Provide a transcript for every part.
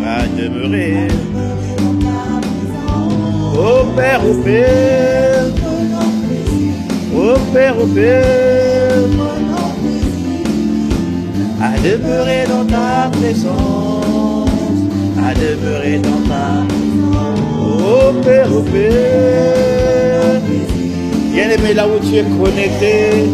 à demeurer. Ô Père, ô Père, ô Père, ô Père, à demeurer dans ta présence, à demeurer dans ta. Ô Père, ô Père, bien-aimé, là où tu es connecté,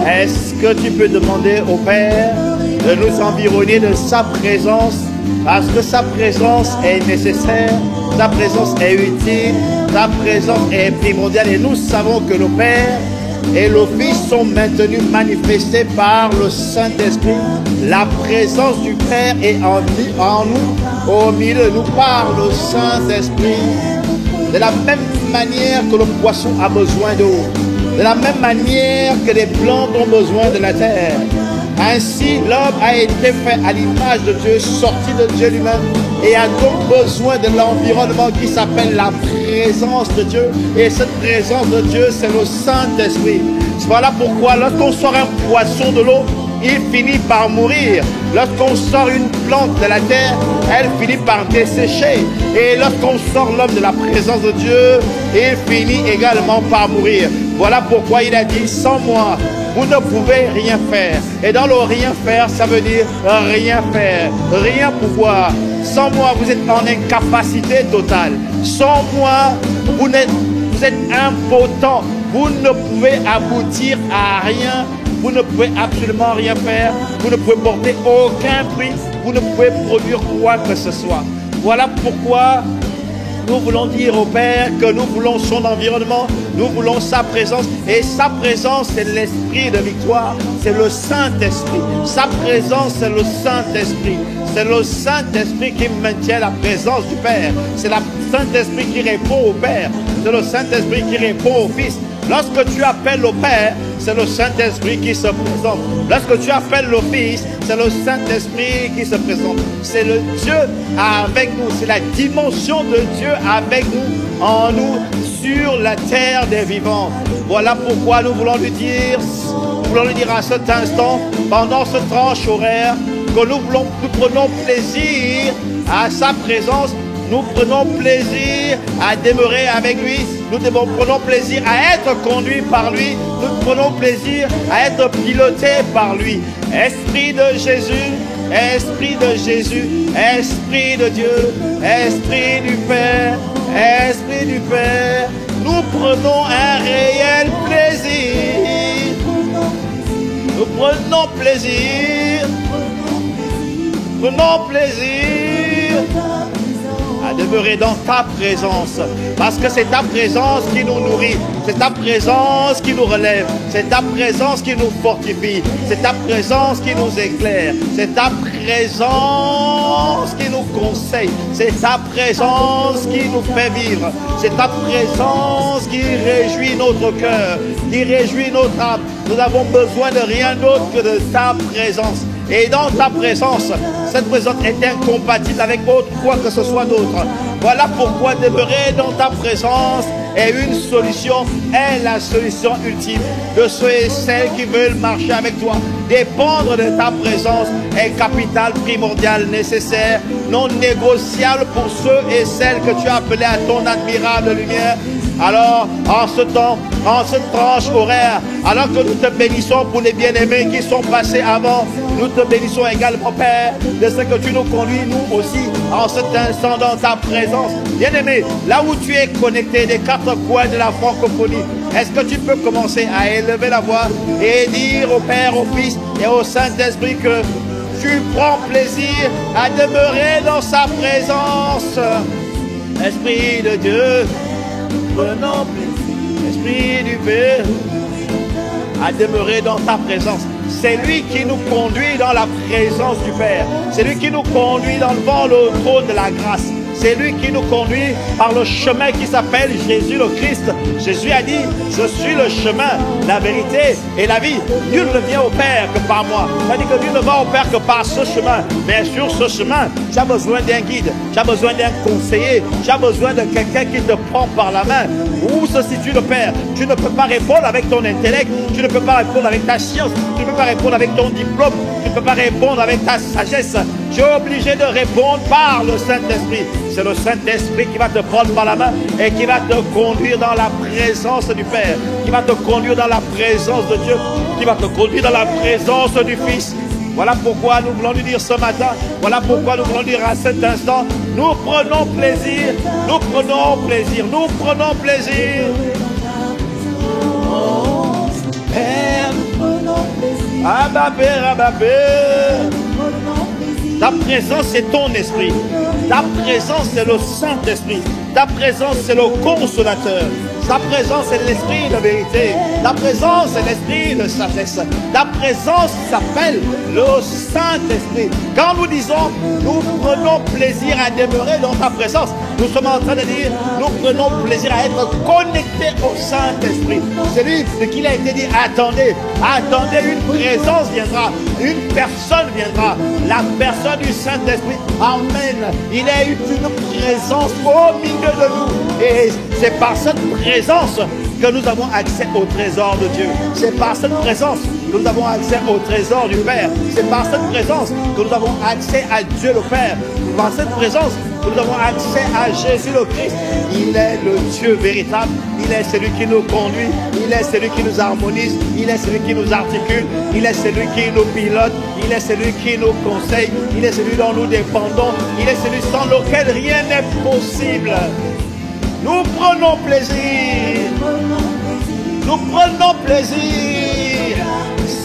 est-ce que tu peux demander au Père de nous environner de sa présence, parce que sa présence est nécessaire, sa présence est utile, sa présence est primordiale, et nous savons que le Père et le Fils sont maintenus, manifestés par le Saint-Esprit. La présence du Père est en nous, au milieu de nous, par le Saint-Esprit. De la même manière que le poisson a besoin d'eau, de la même manière que les plantes ont besoin de la terre, ainsi l'homme a été fait à l'image de Dieu, sorti de Dieu lui-même, et a donc besoin de l'environnement qui s'appelle la présence de Dieu. Et cette présence de Dieu, c'est le Saint-Esprit. Voilà pourquoi lorsqu'on sort un poisson de l'eau, il finit par mourir. Lorsqu'on sort une plante de la terre, elle finit par dessécher. Et lorsqu'on sort l'homme de la présence de Dieu, il finit également par mourir. Voilà pourquoi il a dit, sans moi, vous ne pouvez rien faire. Et dans le rien faire, ça veut dire rien faire, rien pouvoir. Sans moi, vous êtes en incapacité totale. Sans moi, vous êtes impotent. Vous ne pouvez aboutir à rien. Vous ne pouvez absolument rien faire. Vous ne pouvez porter aucun fruit. Vous ne pouvez produire quoi que ce soit. Voilà pourquoi nous voulons dire au Père que nous voulons son environnement, nous voulons sa présence. Et sa présence, c'est l'esprit de victoire, c'est le Saint-Esprit. Sa présence, c'est le Saint-Esprit. C'est le Saint-Esprit qui maintient la présence du Père. C'est le Saint-Esprit qui répond au Père. C'est le Saint-Esprit qui répond au Fils. Lorsque tu appelles au Père, c'est le Saint-Esprit qui se présente. Lorsque tu appelles le Fils, c'est le Saint-Esprit qui se présente. C'est le Dieu avec nous. C'est la dimension de Dieu avec nous, en nous, sur la terre des vivants. Voilà pourquoi nous voulons lui dire à cet instant, pendant ce tranche horaire, que nous prenons plaisir à sa présence. Nous prenons plaisir à demeurer avec lui. Nous prenons plaisir à être conduits par lui. Nous prenons plaisir à être pilotés par lui. Esprit de Jésus, Esprit de Jésus, Esprit de Dieu, Esprit du Père, Esprit du Père, nous prenons un réel plaisir. Nous prenons plaisir. Prenons plaisir à demeurer dans ta présence, parce que c'est ta présence qui nous nourrit, c'est ta présence qui nous relève, c'est ta présence qui nous fortifie, c'est ta présence qui nous éclaire, c'est ta présence qui nous conseille, c'est ta présence qui nous fait vivre, c'est ta présence qui réjouit notre cœur, qui réjouit notre âme. Nous avons besoin de rien d'autre que de ta présence. Et dans ta présence, cette présence est incompatible avec autre quoi que ce soit d'autre. Voilà pourquoi demeurer dans ta présence est une solution, est la solution ultime de ceux et celles qui veulent marcher avec toi. Dépendre de ta présence est capital, primordial, nécessaire, non négociable pour ceux et celles que tu as appelés à ton admirable lumière. Alors, en ce temps, en cette tranche horaire, alors que nous te bénissons pour les bien-aimés qui sont passés avant, nous te bénissons également, Père, de ce que tu nous conduis, nous aussi, en cet instant dans ta présence. Bien-aimé, là où tu es connecté des quatre coins de la francophonie, est-ce que tu peux commencer à élever la voix et dire au Père, au Fils et au Saint-Esprit que tu prends plaisir à demeurer dans sa présence? Esprit de Dieu, prenons plaisir, Esprit du Père, à demeurer dans ta présence. C'est lui qui nous conduit dans la présence du Père. C'est lui qui nous conduit devant le trône de la grâce. C'est lui qui nous conduit par le chemin qui s'appelle Jésus le Christ. Jésus a dit, je suis le chemin, la vérité et la vie. Nul ne vient au Père que par moi. C'est-à-dire que nul ne va au Père que par ce chemin. Mais sur ce chemin, tu as besoin d'un guide, tu as besoin d'un conseiller, tu as besoin de quelqu'un qui te prend par la main. Où se situe le Père? Tu ne peux pas répondre avec ton intellect, tu ne peux pas répondre avec ta science, tu ne peux pas répondre avec ton diplôme, tu ne peux pas répondre avec ta sagesse. Tu es obligé de répondre par le Saint-Esprit. C'est le Saint-Esprit qui va te prendre par la main et qui va te conduire dans la présence du Père, qui va te conduire dans la présence de Dieu, qui va te conduire dans la présence du Fils. Voilà pourquoi nous voulons lui dire ce matin, voilà pourquoi nous voulons dire à cet instant, nous prenons plaisir, nous prenons plaisir, nous prenons plaisir. Père, Abba Père, Abba Père. Ta présence, c'est ton esprit. Ta présence, c'est le Saint-Esprit. Ta présence, c'est le consolateur. Ta présence, c'est l'esprit de vérité. Ta présence, c'est l'esprit de sagesse. Ta présence s'appelle le Saint-Esprit. Quand nous disons, nous prenons plaisir à demeurer dans ta présence, nous sommes en train de dire, nous prenons plaisir à être connectés au Saint-Esprit. C'est lui de qui il a été dit, attendez, attendez, une présence viendra, une personne viendra, la personne du Saint-Esprit. Amen. Il a eu une présence au milieu de nous. Et c'est par cette présence que nous avons accès au trésor de Dieu. C'est par cette présence que nous avons accès au trésor du Père. C'est par cette présence que nous avons accès à Dieu le Père. Par cette présence que nous avons accès à Jésus le Christ. Il est le Dieu véritable. Il est celui qui nous conduit. Il est celui qui nous harmonise. Il est celui qui nous articule. Il est celui qui nous pilote. Il est celui qui nous conseille. Il est celui dont nous dépendons. Il est celui sans lequel rien n'est possible. Nous prenons plaisir. Nous prenons plaisir.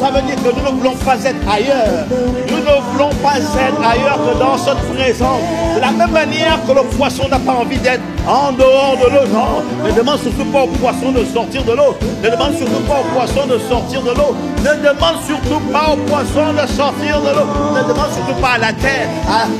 Ça veut dire que nous ne voulons pas être ailleurs. Nous ne voulons pas être ailleurs que dans cette présence. De la même manière que le poisson n'a pas envie d'être en dehors de l'eau. Non, ne demande surtout pas au poisson de sortir de l'eau. Ne demande surtout pas au poisson de sortir de l'eau. Ne demande surtout pas au poisson de sortir de l'eau. Ne demande surtout pas à la terre,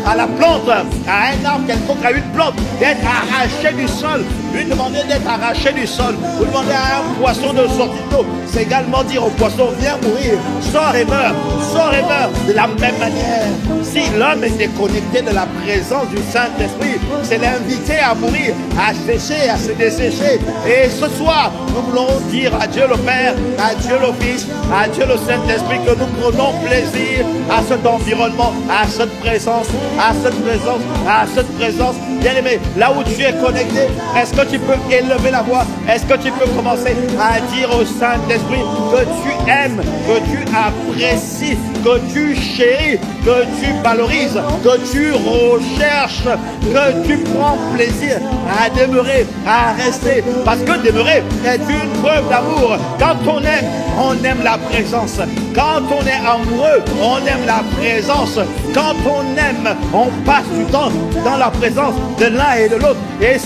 à la plante, à un arbre quelconque, à une plante, d'être arraché du sol. Lui demander d'être arraché du sol. Vous demandez à un poisson de sortir de l'eau. C'est également dire au poisson, viens mourir, sors et meurs, sors et meurs. De la même manière, si l'homme est déconnecté de la présence du Saint-Esprit, c'est l'inviter à mourir, à sécher, à se dessécher. Et ce soir, nous voulons dire à Dieu le Père, à Dieu le Fils, à Dieu le Saint-Esprit que nous prenons plaisir à cet environnement, à cette présence, à cette présence, à cette présence. Bien-aimé, là où tu es connecté, est-ce que tu peux élever la voix? Est-ce que tu peux commencer à dire au Saint-Esprit que tu aimes, que tu apprécies, que tu chéris, que tu valorises, que tu recherches, que tu prends plaisir à demeurer, à rester? Parce que demeurer est une preuve d'amour. Quand on aime la présence. Quand on est amoureux, on aime la présence. Quand on aime, on passe du temps dans la présence de l'un et de l'autre. Et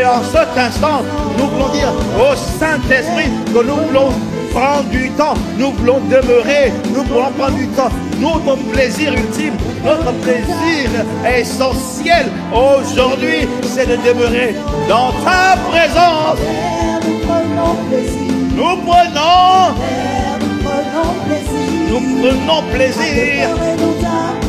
en cet instant, nous voulons dire au Saint-Esprit que nous voulons prendre du temps, nous voulons demeurer, nous voulons prendre du temps. Notre plaisir ultime, notre plaisir essentiel aujourd'hui, c'est de demeurer dans ta présence. Nous prenons plaisir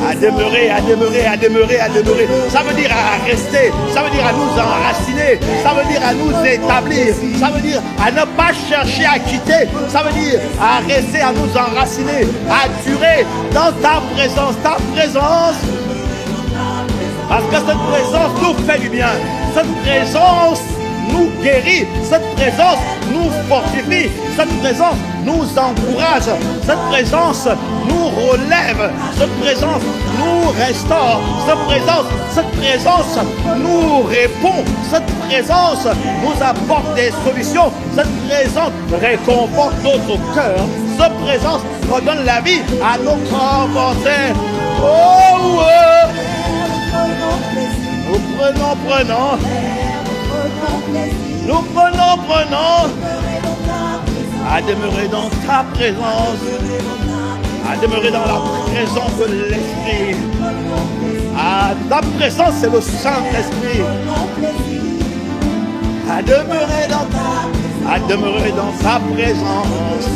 à demeurer, à demeurer, à demeurer, à demeurer. Ça veut dire à rester, ça veut dire à nous enraciner, ça veut dire à nous établir, ça veut dire à ne pas chercher à quitter, ça veut dire à rester, à nous enraciner, à durer dans ta présence, parce que cette présence nous fait du bien, cette présence nous guérit, cette présence nous fortifie, cette présence nous encourage, cette présence nous relève, cette présence nous restaure, cette présence nous répond, cette présence nous apporte des solutions, cette présence réconforte notre cœur, cette présence redonne la vie à nos corps mortels. Oh, oh. Nous prenons à demeurer dans ta présence, à demeurer dans la présence de l'Esprit, Ta présence, c'est le Saint-Esprit. À demeurer dans ta présence.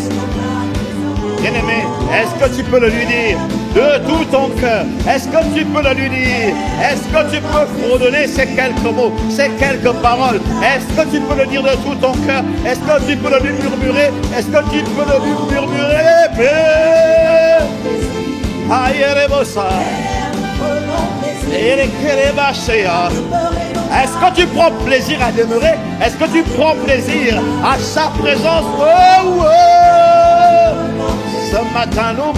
Bien-aimé, est-ce que tu peux le lui dire de tout ton cœur? Est-ce que tu peux le lui dire? Est-ce que tu peux redonner ces quelques mots, ces quelques paroles? Est-ce que tu peux le dire de tout ton cœur? Est-ce que tu peux le lui murmurer? Est-ce que tu peux le lui murmurer? Est-ce que tu prends plaisir à demeurer? Est-ce que tu prends plaisir à sa présence? Oh, oh. Ce matin, nous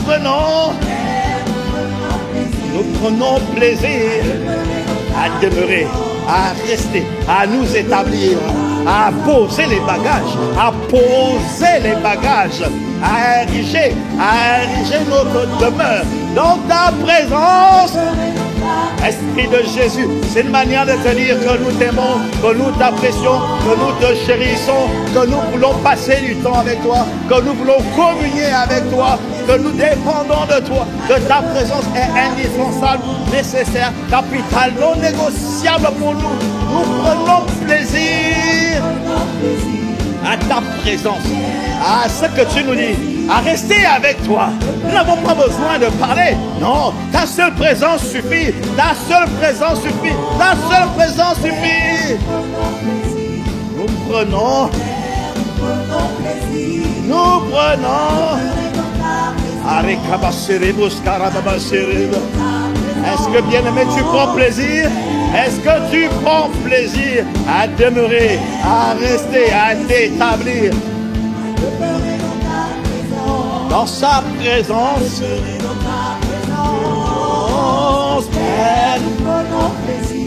prenons plaisir à demeurer, à rester, à nous établir, à poser les bagages, à ériger notre demeure dans ta présence. Esprit de Jésus, c'est une manière de te dire que nous t'aimons, que nous t'apprécions, que nous te chérissons, que nous voulons passer du temps avec toi, que nous voulons communier avec toi, que nous dépendons de toi, que ta présence est indispensable, nécessaire, capitale, non négociable pour nous. Nous prenons plaisir à ta présence, à ce que tu nous dis, à rester avec toi. Nous n'avons pas besoin de parler. Non, ta seule présence suffit. Ta seule présence suffit. Ta seule présence suffit. Nous prenons. Est-ce que, bien-aimé, tu prends plaisir? Est-ce que tu prends plaisir à demeurer, à rester, à t'établir dans sa présence?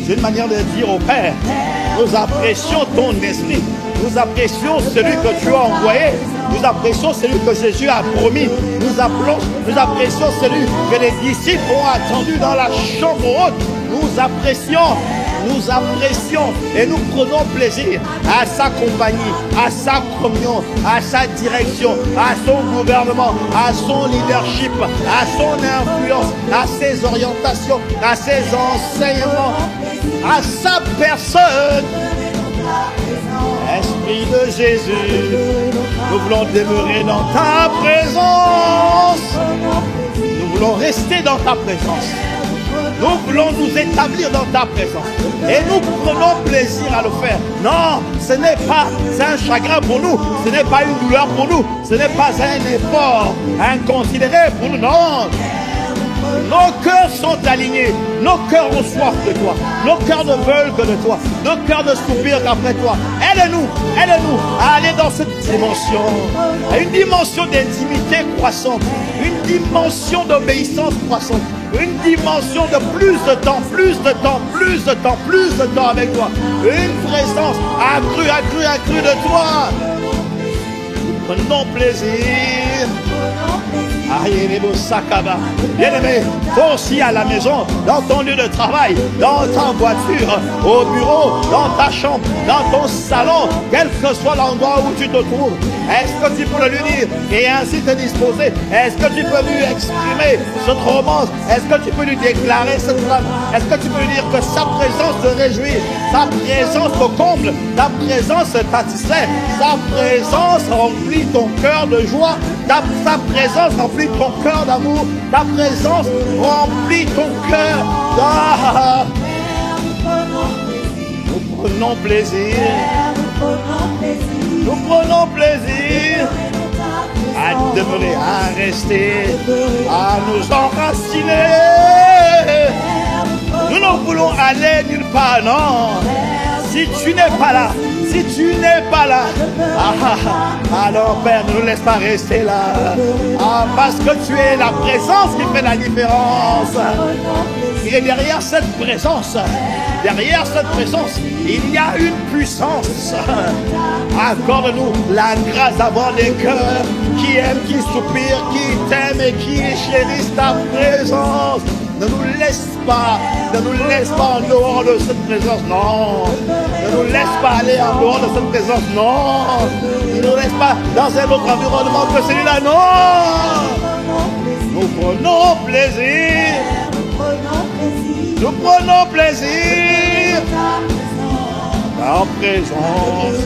C'est une manière de dire au Père, nous apprécions ton esprit, nous apprécions celui que tu as envoyé, nous apprécions celui que Jésus a promis, nous apprécions celui que les disciples ont attendu dans la chambre haute, nous apprécions et nous prenons plaisir à sa compagnie, à sa communion, à sa direction, à son gouvernement, à son leadership, à son influence, à ses orientations, à ses enseignements, à sa personne. Esprit de Jésus, nous voulons demeurer dans ta présence. Nous voulons rester dans ta présence. Nous voulons nous établir dans ta présence. Et nous prenons plaisir à le faire. Non, ce n'est pas un chagrin pour nous. Ce n'est pas une douleur pour nous. Ce n'est pas un effort inconsidéré pour nous. Non. Nos cœurs sont alignés. Nos cœurs ont soif de toi. Nos cœurs ne veulent que de toi. Nos cœurs ne soupirent qu'après toi. Aide-nous à aller dans cette dimension. À une dimension d'intimité croissante. Une dimension d'obéissance croissante. Une dimension de plus de temps avec toi. Une présence accrue de toi. Prenons plaisir. Bien-aimé, toi aussi à la maison, dans ton lieu de travail, dans ta voiture, au bureau, dans ta chambre, dans ton salon, quel que soit l'endroit où tu te trouves, est-ce que tu peux le lui dire et ainsi te disposer? Est-ce que tu peux lui exprimer cette romance? Est-ce que tu peux lui déclarer cette flamme? Est-ce que tu peux lui dire que sa présence te réjouit, sa présence te comble, ta présence t'attistrait, sa présence remplit ton cœur de joie, ta présence remplit ton cœur d'amour, ta présence remplit ton cœur. Nous prenons plaisir. Nous prenons plaisir à demeurer, à rester, à nous enraciner. Nous ne voulons aller nulle part, non. Si tu n'es pas là, alors Père, ne nous laisse pas rester là. Parce que tu es la présence qui fait la différence. Et derrière cette présence, il y a une puissance. Accorde-nous la grâce d'avoir des cœurs qui aiment, qui soupirent, qui t'aiment et qui chérissent ta présence. Ne nous laisse pas en dehors de cette présence, non. Ne nous laisse pas aller en dehors de cette présence, non. Ne nous laisse pas dans un autre environnement que celui-là, non. Nous prenons plaisir Nous prenons plaisir en présence.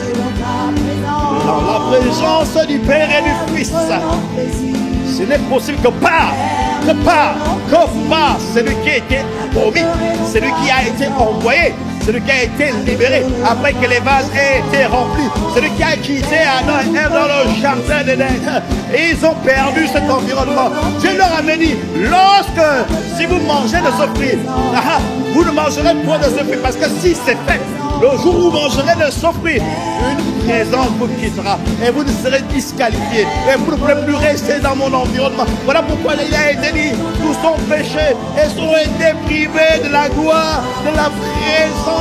Dans la présence du Père et du Fils. Ce n'est possible que par celui qui a été promis, celui qui a été envoyé, celui qui a été libéré après que les vases aient été remplis, celui qui a quitté Adam et Ève dans le jardin d'Éden. Et ils ont perdu cet environnement. Dieu leur avait dit, si vous mangez de ce fruit, vous ne mangerez point de ce fruit, parce que si c'est fait, le jour où vous mangerez de ce fruit, une présence vous quittera et vous ne serez disqualifiés et vous ne pourrez plus rester dans mon environnement. Voilà pourquoi il a été dit, tous sont péchés et sont été privés de la gloire, de la présence.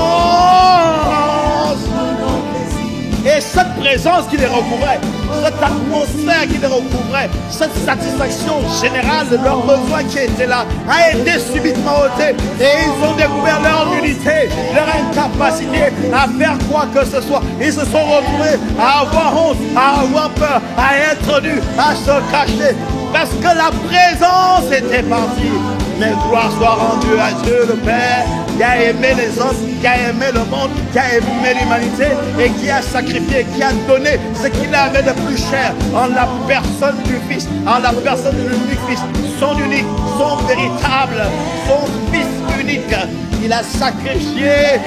Et cette présence qui les recouvrait, cette atmosphère qui les recouvrait, cette satisfaction générale de leurs besoins qui étaient là, a été subitement ôtée. Et ils ont découvert leur nullité, leur incapacité à faire quoi que ce soit. Ils se sont retrouvés à avoir honte, à avoir peur, à être nus, à se cacher. Parce que la présence était partie. Mais gloire soit rendue à Dieu le Père, qui a aimé les hommes, qui a aimé le monde, qui a aimé l'humanité et qui a sacrifié, qui a donné ce qu'il avait de plus cher en la personne du Fils, en la personne de l'unique Fils, son unique, son véritable, son Fils unique. Il a sacrifié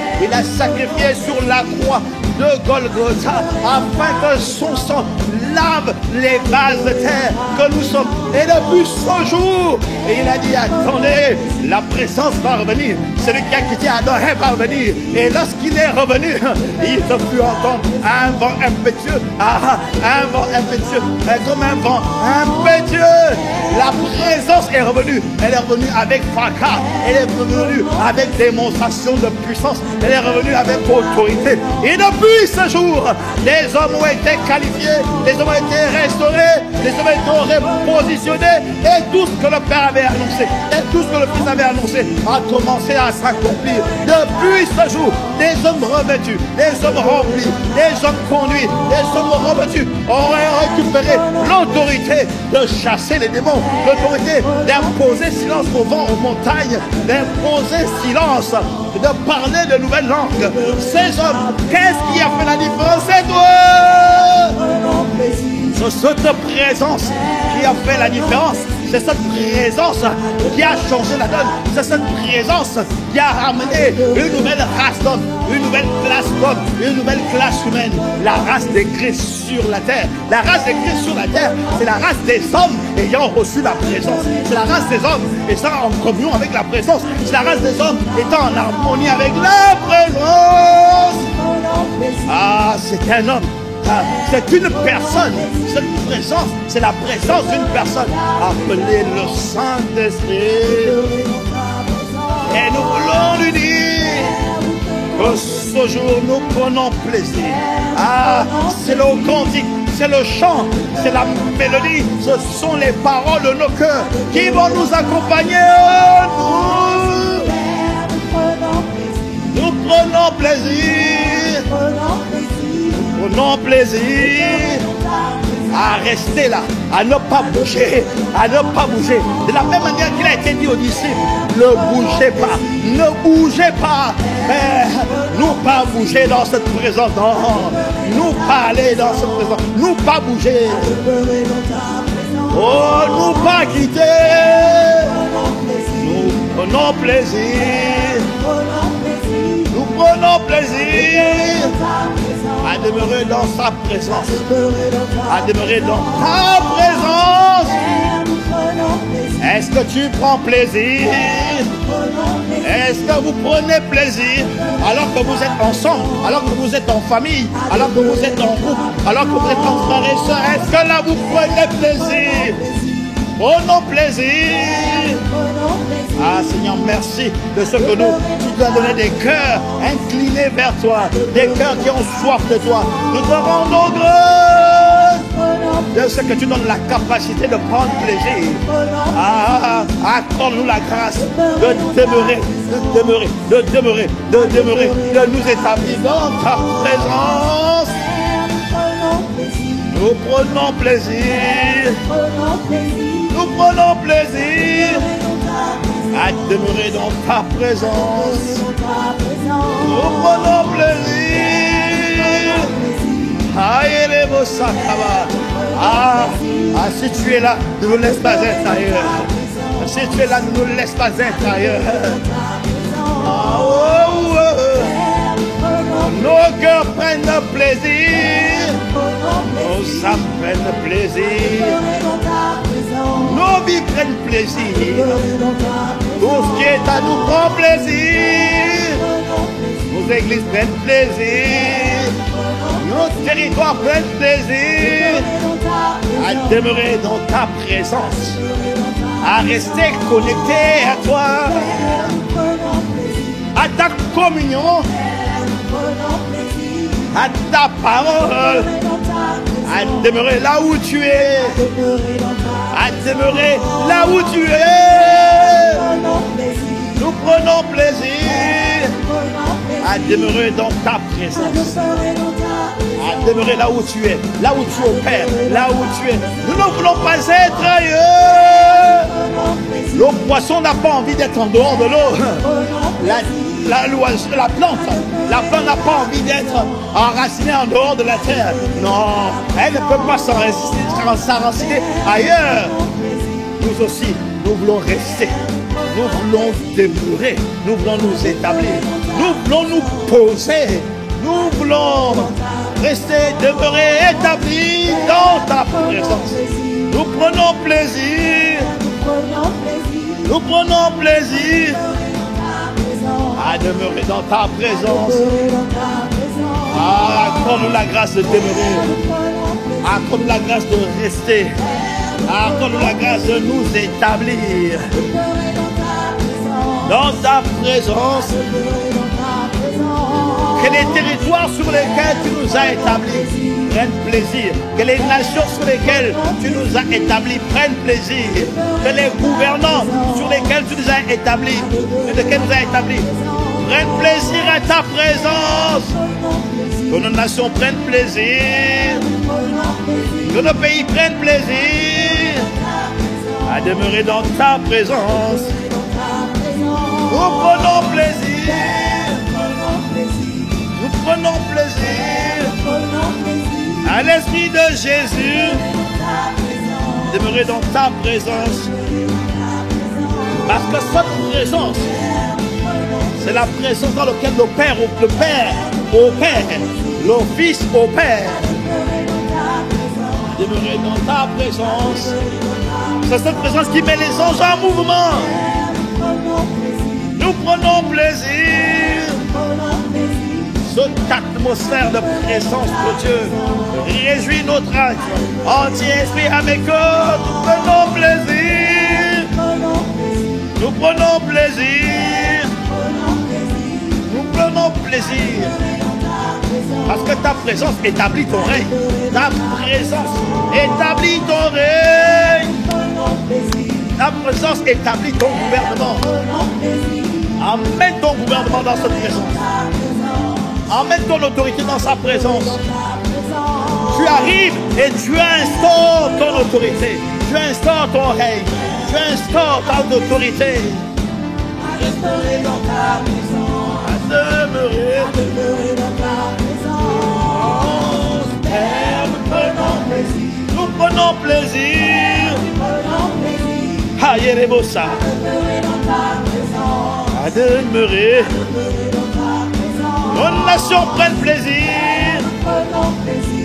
sur la croix de Golgotha, afin que son sang lave les vases de terre que nous sommes. Et depuis ce jour, et il a dit, attendez, la présence va revenir. Celui qui a quitté Adam va revenir. Et lorsqu'il est revenu, il se fut entendre un vent impétueux, un vent impétueux, comme un vent impétueux. La présence est revenue. Elle est revenue avec fracas. Elle est revenue avec démonstration de puissance. Elle est revenue avec autorité. Et depuis ce jour, les hommes ont été qualifiés, les hommes ont été restaurés, les hommes ont été repositionnés. Et tout ce que le Père avait annoncé, et tout ce que le Fils avait annoncé a commencé à s'accomplir. Depuis ce jour, les hommes revêtus, les hommes remplis, les hommes conduits, les hommes revêtus auraient récupéré l'autorité de chasser les démons, l'autorité d'imposer silence au vent, aux montagnes, d'imposer silence, de parler de nouvelles langues. Ces hommes, qu'est-ce qui a fait la différence? C'est toi! C'est cette présence qui a fait la différence. C'est cette présence qui a changé la donne. C'est cette présence qui a ramené une nouvelle race d'hommes, une nouvelle classe d'hommes, une nouvelle classe humaine. La race des Christ sur la terre. La race des Christ sur la terre, c'est la race des hommes ayant reçu la présence. C'est la race des hommes étant en communion avec la présence. C'est la race des hommes étant en harmonie avec la présence. Ah, c'est un homme. C'est une personne. Cette présence, c'est la présence d'une personne appelée le Saint-Esprit. Et nous voulons lui dire que ce jour nous prenons plaisir. Ah, c'est le cantique, c'est le chant, c'est la mélodie, ce sont les paroles de nos cœurs qui vont nous accompagner. Nous prenons plaisir. Prenons plaisir à rester là, à ne pas bouger, à ne pas bouger. De la même manière qu'il a été dit aux disciples, ne bougez pas, ne bougez pas. Mais nous pas bouger dans cette présence, non. Nous pas aller dans cette présence, nous pas bouger. Oh, nous pas quitter. Nous prenons plaisir. Nous prenons plaisir à demeurer dans sa présence, à demeurer dans ta présence. Est-ce que tu prends plaisir? Est-ce que vous prenez plaisir alors que vous êtes ensemble, alors que vous êtes en famille, alors que vous êtes en groupe, alors que vous êtes en frères et sœurs? Est-ce que là vous prenez plaisir? Prenons plaisir. Ah Seigneur, merci de ce que tu nous as donné des cœurs inclinés vers toi, des cœurs qui ont soif de toi. Nous te rendons grâce de ce que tu donnes la capacité de prendre plaisir. Ah, accorde-nous la grâce de demeurer, de nous établir dans ta présence. Nous prenons plaisir. Nous prenons plaisir à demeurer dans ta présence. Nous prenons plaisir. Si tu es là, ne nous laisse pas être ailleurs. Si tu es là, ne nous laisse pas être ailleurs. Nos cœurs prennent plaisir. Nos âmes prennent plaisir. Nos vies prennent plaisir. Tout ce qui est à nous prend plaisir. Nos églises prennent plaisir. Nos territoires prennent plaisir à demeurer dans ta présence, à rester connecté à toi, à ta communion, à ta parole, à demeurer là où tu es, à demeurer là où tu es. Nous prenons plaisir à demeurer dans ta présence, à demeurer là où tu es, là où tu opères, là où tu es. Nous ne voulons pas être ailleurs. Le poisson n'a pas envie d'être en dehors de l'eau. La plante n'a pas envie d'être enracinée en dehors de la terre. Non, elle ne peut pas s'enraciner ailleurs. Nous aussi, nous voulons rester. Nous voulons demeurer. Nous voulons nous établir. Nous voulons nous poser. Nous voulons rester, demeurer, établis dans ta présence. Nous prenons plaisir. Nous prenons plaisir à demeurer dans ta présence. Accorde-nous la grâce de demeurer. Accorde-nous la grâce de rester. Accorde-nous la grâce de nous établir dans ta présence. Que les territoires sur lesquels tu nous as établis prennent plaisir. Que les nations sur lesquelles tu nous as établis prennent plaisir. Que les gouvernants sur lesquels tu nous as établis, prennent plaisir à ta présence. Que nos nations prennent plaisir. Que nos pays prennent plaisir à demeurer dans ta présence. Nous prenons plaisir. Nous prenons plaisir à l'Esprit de Jésus demeurer dans ta présence. Parce que cette présence, c'est la présence dans laquelle le Père opère, le Fils opère. Demeurer dans ta présence. C'est cette présence qui met les anges en mouvement. Nous prenons plaisir. Cette atmosphère de présence de Dieu réjouit notre âme. Entier esprit avec eux, nous prenons plaisir. Nous prenons plaisir. Nous prenons plaisir. Parce que ta présence établit ton règne. Ta présence établit ton règne. Ta présence établit ton gouvernement. Amène ton gouvernement dans cette présence. Emmène ton autorité dans sa présence. Tu arrives et tu instaures ton autorité. Tu instaures ton règne. Tu instaures ta autorité. À demeurer dans ta présence. À demeurer dans ta présence. Père, nous prenons plaisir. Nous prenons plaisir. Aïe, Rebosa. À demeurer dans ta présence. À demeurer. Nos nations prennent plaisir.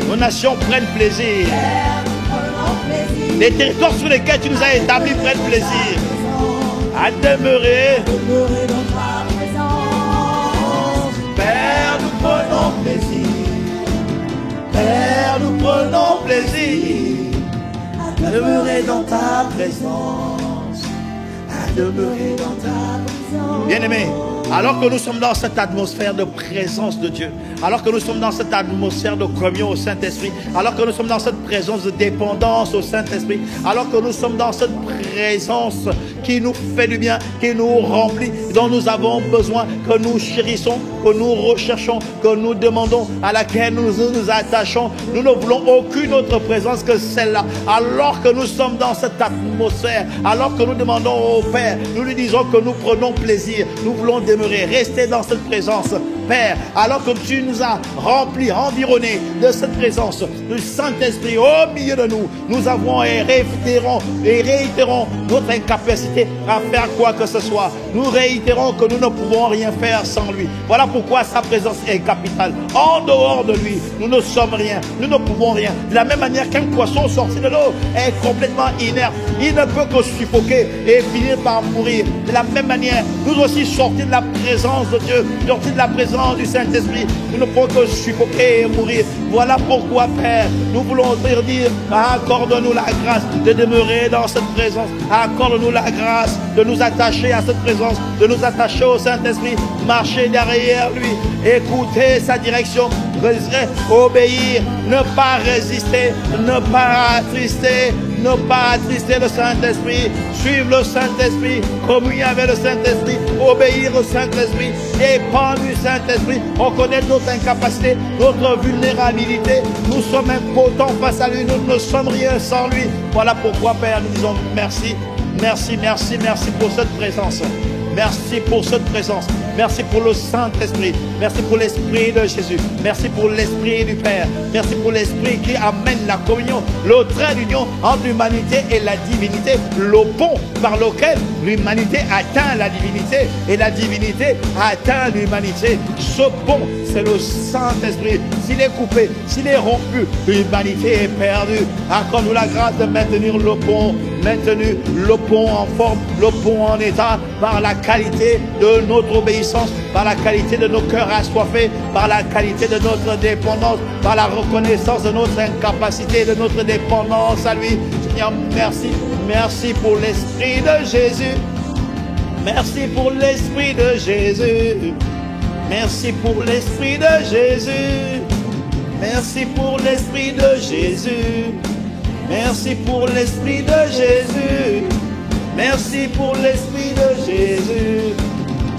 Nos nations prennent plaisir. Les territoires sur lesquels tu nous as établis prennent plaisir à demeurer. Père, nous prenons plaisir. Père, nous prenons plaisir à demeurer dans ta présence. À demeurer dans ta présence. Bien-aimés, alors que nous sommes dans cette atmosphère de présence de Dieu, alors que nous sommes dans cette atmosphère de communion au Saint-Esprit, alors que nous sommes dans cette présence de dépendance au Saint-Esprit, alors que nous sommes dans cette présence qui nous fait du bien, qui nous remplit, dont nous avons besoin, que nous chérissons, que nous recherchons, que nous demandons, à laquelle nous nous attachons. Nous ne voulons aucune autre présence que celle-là. Alors que nous sommes dans cette atmosphère, alors que nous demandons au Père, nous lui disons que nous prenons plaisir, nous voulons demeurer, rester dans cette présence. Père, alors que tu nous as remplis, environnés de cette présence, du Saint-Esprit au milieu de nous, nous avons et réitérons notre incapacité à faire quoi que ce soit. Nous réitérons que nous ne pouvons rien faire sans lui. Voilà pourquoi sa présence est capitale. En dehors de lui, nous ne sommes rien, nous ne pouvons rien. De la même manière qu'un poisson sorti de l'eau est complètement inerte, il ne peut que suffoquer et finir par mourir. De la même manière, nous aussi sortis de la présence de Dieu, sortis de la présence du Saint-Esprit, nous ne pouvons que suffoquer et mourir. Voilà pourquoi, Père, nous voulons te dire, accorde-nous la grâce de demeurer dans cette présence. Accorde-nous la grâce de nous attacher à cette présence, de nous attacher au Saint-Esprit, marcher derrière lui, écouter sa direction, obéir, ne pas résister, ne pas attrister, ne pas attrister le Saint-Esprit, suivre le Saint-Esprit, communier avec le Saint-Esprit, obéir au Saint-Esprit, dépendre du Saint-Esprit. On connaît notre incapacité, notre vulnérabilité. Nous sommes impotents face à lui, nous ne sommes rien sans lui. Voilà pourquoi, Père, nous disons merci, merci, merci, merci pour cette présence. Merci pour cette présence. Merci pour le Saint-Esprit. Merci pour l'Esprit de Jésus. Merci pour l'Esprit du Père. Merci pour l'Esprit qui amène la communion, le trait d'union entre l'humanité et la divinité. Le pont par lequel l'humanité atteint la divinité et la divinité atteint l'humanité. Ce pont, c'est le Saint-Esprit. S'il est coupé, s'il est rompu, l'humanité est perdue. Accorde-nous la grâce de maintenir le pont, maintenu le pont en forme, le pont en état, par la qualité de notre obéissance, par la qualité de nos cœurs assoiffés, par la qualité de notre dépendance, par la reconnaissance de notre incapacité, de notre dépendance à lui. Seigneur, merci. Merci pour l'Esprit de Jésus. Merci pour l'Esprit de Jésus. Merci pour l'Esprit de Jésus. Merci pour l'Esprit de Jésus. Merci pour l'Esprit de Jésus. Merci pour l'Esprit de Jésus.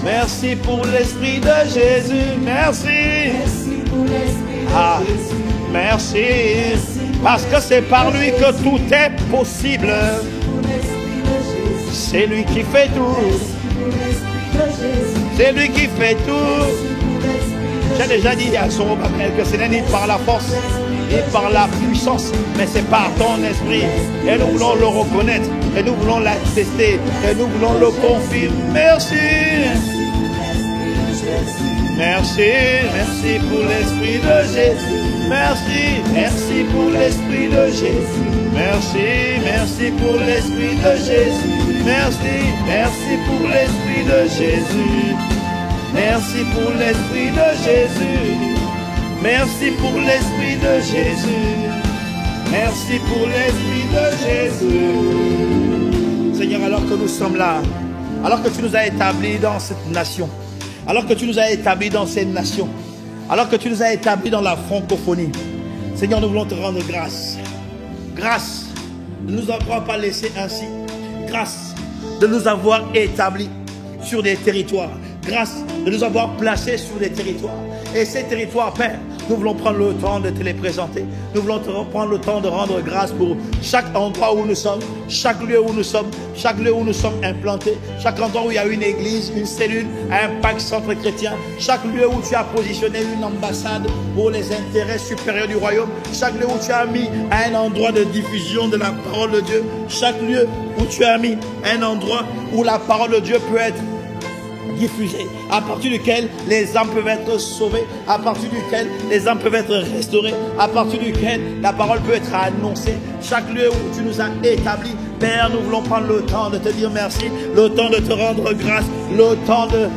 Merci pour l'Esprit de Jésus. Merci. Merci pour l'Esprit de Jésus. Merci. Parce que c'est par lui que tout est possible. C'est lui qui fait tout. C'est lui qui fait tout. J'ai déjà dit à son baptême que ce n'est ni par la force ni par la puissance, mais c'est par ton esprit. Et nous voulons le reconnaître, et nous voulons l'attester, et nous voulons le confirmer. Merci. Merci, merci pour l'Esprit de Jésus. Merci, merci pour l'Esprit de Jésus. Merci, merci pour l'Esprit de Jésus. Merci, merci pour l'Esprit de Jésus. Merci pour l'Esprit de Jésus. Merci pour l'Esprit de Jésus. Merci pour l'Esprit de Jésus. Seigneur, alors que nous sommes là, alors que tu nous as établis dans cette nation, alors que tu nous as établis dans cette nation, alors que tu nous as établis dans la francophonie, Seigneur, nous voulons te rendre grâce. Grâce de ne nous avoir pas laissés ainsi. Grâce de nous avoir établis sur des territoires. Grâce de nous avoir placés sur des territoires. Et ces territoires, Père, nous voulons prendre le temps de te les présenter. Nous voulons prendre le temps de rendre grâce pour chaque endroit où nous sommes, chaque lieu où nous sommes, chaque lieu où nous sommes implantés, chaque endroit où il y a une église, une cellule, un Impact Centre Chrétien, chaque lieu où tu as positionné une ambassade pour les intérêts supérieurs du royaume, chaque lieu où tu as mis un endroit de diffusion de la parole de Dieu, chaque lieu où tu as mis un endroit où la parole de Dieu peut être diffusé, à partir duquel les âmes peuvent être sauvées, à partir duquel les âmes peuvent être restaurées, à partir duquel la parole peut être annoncée. Chaque lieu où tu nous as établis, Père, nous voulons prendre le temps de te dire merci, le temps de te rendre grâce, le temps de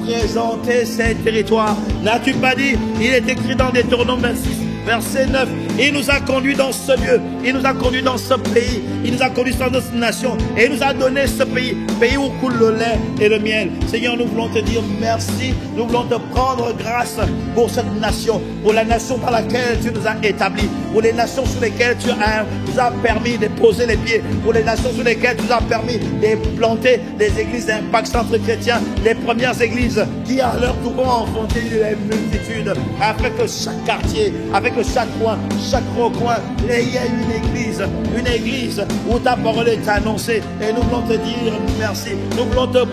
présenter ces territoires. N'as-tu pas dit, il est écrit dans Deutéronome 26, verset 9, il nous a conduits dans ce lieu, il nous a conduits dans ce pays, il nous a conduits dans notre nation, et il nous a donné ce pays, pays où coule le lait et le miel. Seigneur, nous voulons te dire merci, nous voulons te prendre grâce pour cette nation, pour la nation par laquelle tu nous as établis. pour les nations sur lesquelles tu nous as permis de poser les pieds, pour les nations sur lesquelles tu nous as permis de planter des églises d'impact centre chrétien, les premières églises qui à leur tour ont enfanté les multitudes, afin que chaque quartier, avec chaque coin, chaque recoin, il y a une église où ta parole est annoncée. Et nous voulons te dire merci. Nous voulons te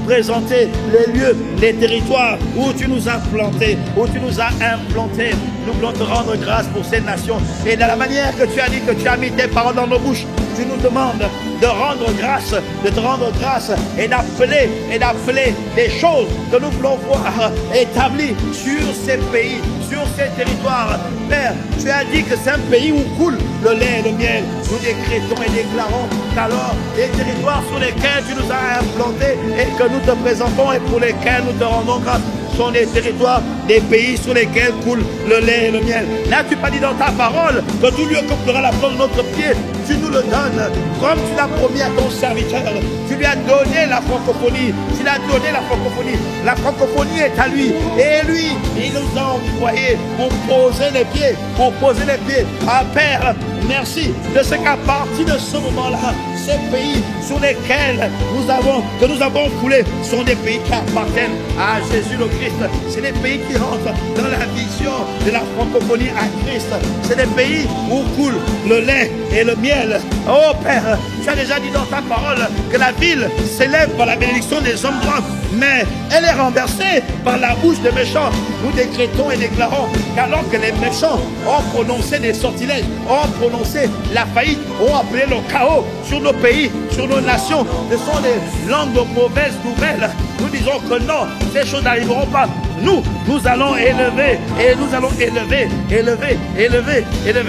présenter les lieux, les territoires où tu nous as plantés, où tu nous as implantés. Nous voulons te rendre grâce pour ces nations. Et de la manière que tu as dit, que tu as mis tes paroles dans nos bouches, tu nous demandes de rendre grâce, de te rendre grâce et d'appeler les choses que nous voulons voir établies sur ces pays, sur ces territoires. Père, tu as dit que c'est un pays où coule le lait et le miel. Nous décrétons et déclarons qu'alors les territoires sur lesquels tu nous as implantés et que nous te présentons et pour lesquels nous te rendons grâce sont des territoires, des pays sur lesquels coule le lait et le miel. N'as-tu pas dit dans ta parole que tout lieu que fera la plante de notre pied, tu nous le donnes, comme tu l'as promis à ton serviteur. Tu lui as donné la francophonie. Tu l'as donné la francophonie. La francophonie est à lui. Et lui, il nous a envoyés pour poser les pieds. Pour poser les pieds. Ah Père, merci de ce qu'à partir de ce moment-là, ces pays sur lesquels nous avons foulés sont des pays qui appartiennent à Jésus le Christ. C'est des pays qui rentrent dans la vision de la francophonie à Christ. C'est des pays où coule le lait et le miel. Oh Père, tu as déjà dit dans ta parole que la ville s'élève par la bénédiction des hommes droits, mais elle est renversée par la bouche des méchants. Nous décrétons et déclarons qu'alors que les méchants ont prononcé des sortilèges, ont prononcé la faillite, ont appelé le chaos sur nos pays, sur nos nations, ce sont des langues de mauvaises nouvelles. Nous disons que non, ces choses n'arriveront pas. Nous allons élever, et nous allons élever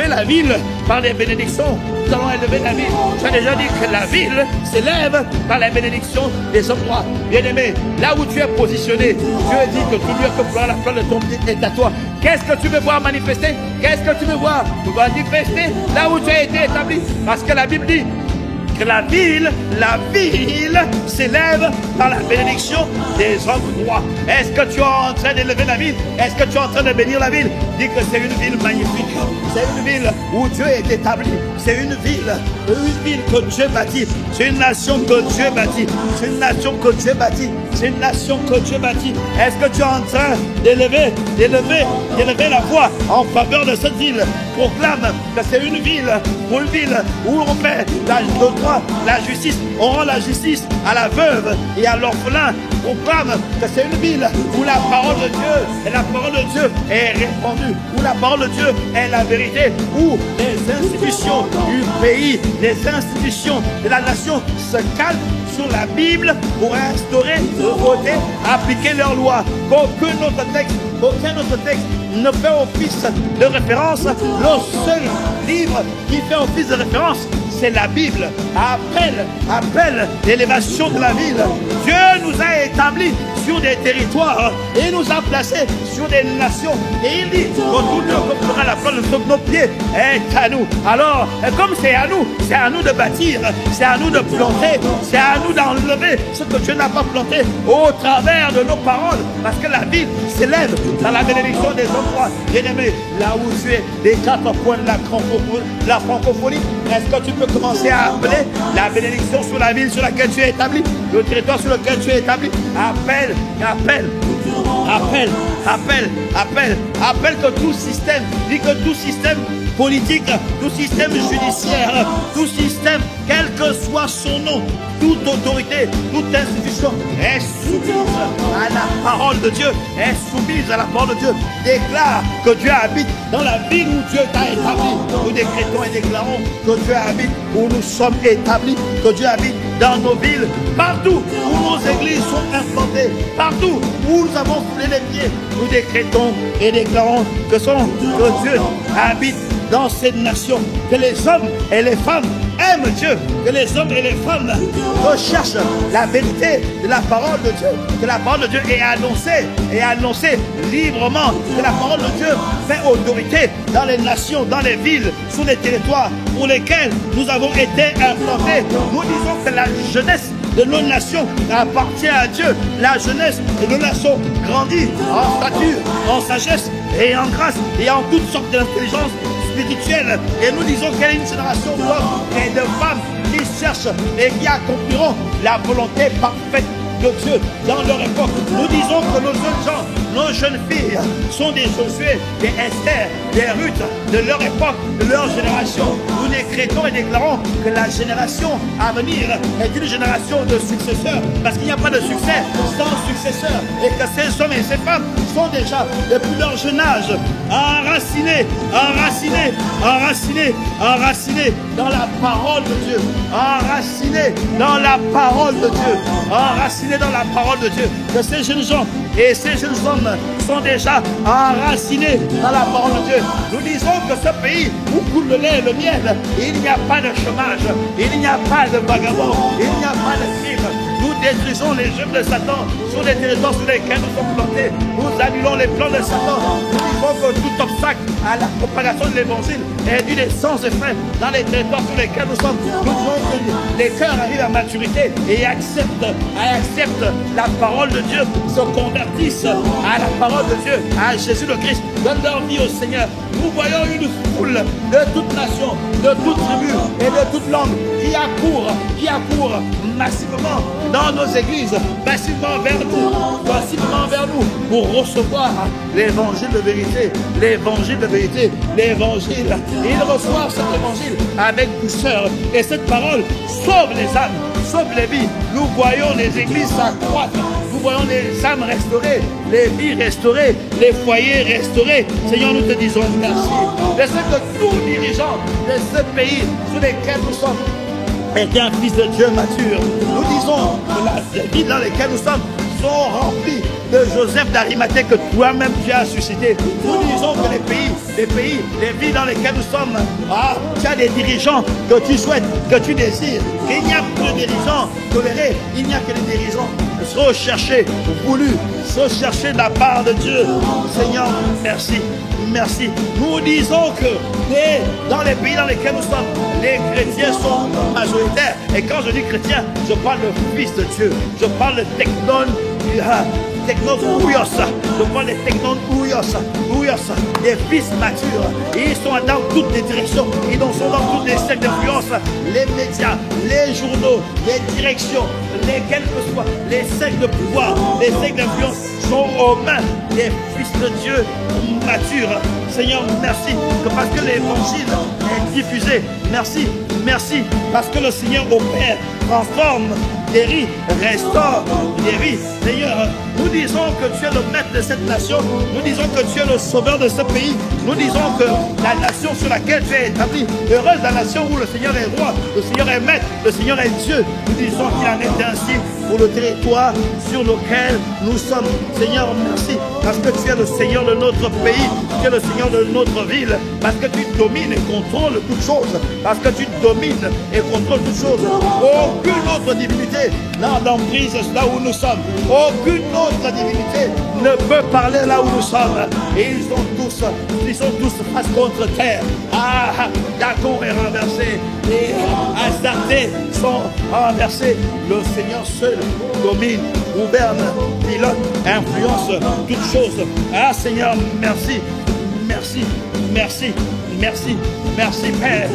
la ville par les bénédictions. Nous allons élever la ville. Tu as déjà dit que la ville s'élève par la bénédiction des hommes droits. Bien-aimé, là où tu es positionné, Dieu dit que tout lieu que fera la plante de ton pied est à toi. Qu'est-ce que tu veux voir manifester? Qu'est-ce que tu veux voir manifester là où tu as été établi? Parce que la Bible dit que la ville s'élève par la bénédiction des hommes droits. Est-ce que tu es en train d'élever la ville? Est-ce que tu es en train de bénir la ville? Dis que c'est une ville magnifique. C'est une ville où Dieu est établi. C'est une ville que Dieu bâtit. C'est une nation que Dieu bâtit. C'est une nation que Dieu bâtit. C'est une nation que Dieu bâtit. Est-ce que tu es en train d'élever la voix en faveur de cette ville? Proclame que c'est une ville où on fait le droit, la justice. On rend la justice à la veuve et à l'orphelin. Proclame que c'est une ville où la parole de Dieu est répandue, où la parole de Dieu est la vérité, où les institutions du pays, les institutions de la nation se calment sur la Bible pour instaurer, voter, appliquer leurs lois. Aucun autre texte ne fait office de référence. Le seul livre qui fait office de référence, c'est la Bible. Appelle l'élévation de la ville. Dieu nous a établis sur des territoires et nous a placés sur des nations. Et il dit que tout lieu que fera la plante de nos pieds est à nous. Alors, comme c'est à nous de bâtir, c'est à nous de planter, c'est à nous d'enlever ce que Dieu n'a pas planté au travers de nos paroles. Parce que la ville s'élève dans la bénédiction des hommes droits. Bien-aimé, là où tu es, des 4 points de la francophonie, est-ce que tu peux commencer à appeler la bénédiction sur la ville sur laquelle tu es établi, le territoire sur lequel tu es établi? Appelle que tout système, dit que tout système politique, tout système judiciaire, tout système, quel que soit son nom, toute autorité, toute institution est soumise à la parole de Dieu, est soumise à la parole de Dieu. Déclare que Dieu habite dans la ville où Dieu t'a établi. Nous décrétons et déclarons que Dieu habite où nous sommes établis, que Dieu habite dans nos villes, partout où nos églises sont implantées, partout où nous avons foulé les pieds. Nous décrétons et déclarons que Dieu habite dans cette nation, que les hommes et les femmes aiment Dieu, que les hommes et les femmes recherchent la vérité de la parole de Dieu, que la parole de Dieu est annoncée librement, que la parole de Dieu fait autorité dans les nations, dans les villes, sur les territoires pour lesquels nous avons été implantés. Nous disons que la jeunesse de nos nations appartient à Dieu. La jeunesse de nos nations grandit en stature, en sagesse et en grâce et en toutes sortes d'intelligence spirituelle. Et nous disons qu'elle est une génération d'hommes et de femmes qui cherchent et qui accompliront la volonté parfaite de Dieu dans leur époque. Nous disons que nos jeunes gens, nos jeunes filles sont des Josué, des Esther, des Ruth de leur époque, de leur génération. Nous décrétons et déclarons que la génération à venir est une génération de successeurs, parce qu'il n'y a pas de succès sans successeurs, et que ces hommes et ces femmes sont déjà, depuis leur jeune âge, enracinés, enracinés, enracinés, enracinés dans la parole de Dieu, enracinés dans la parole de Dieu, enracinés dans la parole de Dieu, que ces jeunes gens et ces jeunes hommes sont déjà enracinés dans la parole de Dieu. Nous disons que ce pays où coule le lait et le miel, il n'y a pas de chômage, il n'y a pas de vagabond, il n'y a pas de crime. Nous détruisons les œuvres de Satan sur les territoires sur lesquels nous sommes plantés. Nous annulons les plans de Satan. Nous disons que tout obstacle à la propagation de l'évangile est dû sans effet dans les territoires sur lesquels nous sommes. Nous disons que les cœurs arrivent à maturité et acceptent la parole de Dieu, se convertissent à la parole de Dieu, à Jésus le Christ, donnent leur vie au Seigneur. Nous voyons une foule de toute nation, de toute tribu et de toute langue qui accourt massivement dans nos églises, massivement vers nous, pour recevoir l'évangile de vérité, l'évangile de vérité, l'évangile. Ils reçoivent cet évangile avec douceur, et cette parole sauve les âmes, sauve les vies. Nous voyons les églises s'accroître, nous voyons les âmes restaurées, les vies restaurées, les foyers restaurés. Seigneur, nous te disons merci. Je sais que tous les dirigeants de ce pays sur lesquels nous sommes est un fils de Dieu mature. Nous disons que les vies dans lesquelles nous sommes sont remplies de Joseph d'Arimathée que toi-même tu as suscité. Nous disons que les vies dans lesquelles nous sommes, tu as des dirigeants que tu souhaites, que tu désires. Il n'y a plus de dirigeants tolérés, il n'y a que des dirigeants recherchés, voulus, recherchés de la part de Dieu. Seigneur, merci. Merci. Nous disons que dans les pays dans lesquels nous sommes, les chrétiens sont majoritaires. Et quand je dis chrétien, je parle de fils de Dieu. Je parle de technon ouyos. Je parle de technon ouyos, des fils matures. Et ils sont dans toutes les directions. Ils sont dans toutes les cercles d'influence. Les médias, les journaux, les directions, quels que soient les cercles de pouvoir, les cercles d'influence sont aux mains des fils de Dieu matures. Seigneur, merci parce que l'évangile est diffusé. Merci, merci parce que le Seigneur opère, transforme, guérit, restaure, guérit. Seigneur, nous disons que tu es le maître de cette nation. Nous disons que tu es le sauveur de ce pays. Nous disons que la nation sur laquelle tu es établi, heureuse la nation où le Seigneur est roi, le Seigneur est maître, le Seigneur est Dieu. Nous disons qu'il en est ainsi pour le territoire sur lequel nous sommes. Seigneur, merci parce que tu es le Seigneur de notre pays, tu es le Seigneur de notre ville, parce que tu domines et contrôles toutes choses, parce que tu domines et contrôles toutes choses. Aucune autre divinité n'a d'emprise là où nous sommes. Aucune autre divinité ne peut parler là où nous sommes. Et ils sont tous face contre terre. Dagon est renversé. Les Astartés sont renversés. Le Seigneur seul domine, gouverne, pilote, influence toutes choses. Seigneur, merci. Merci, merci, merci, merci Père.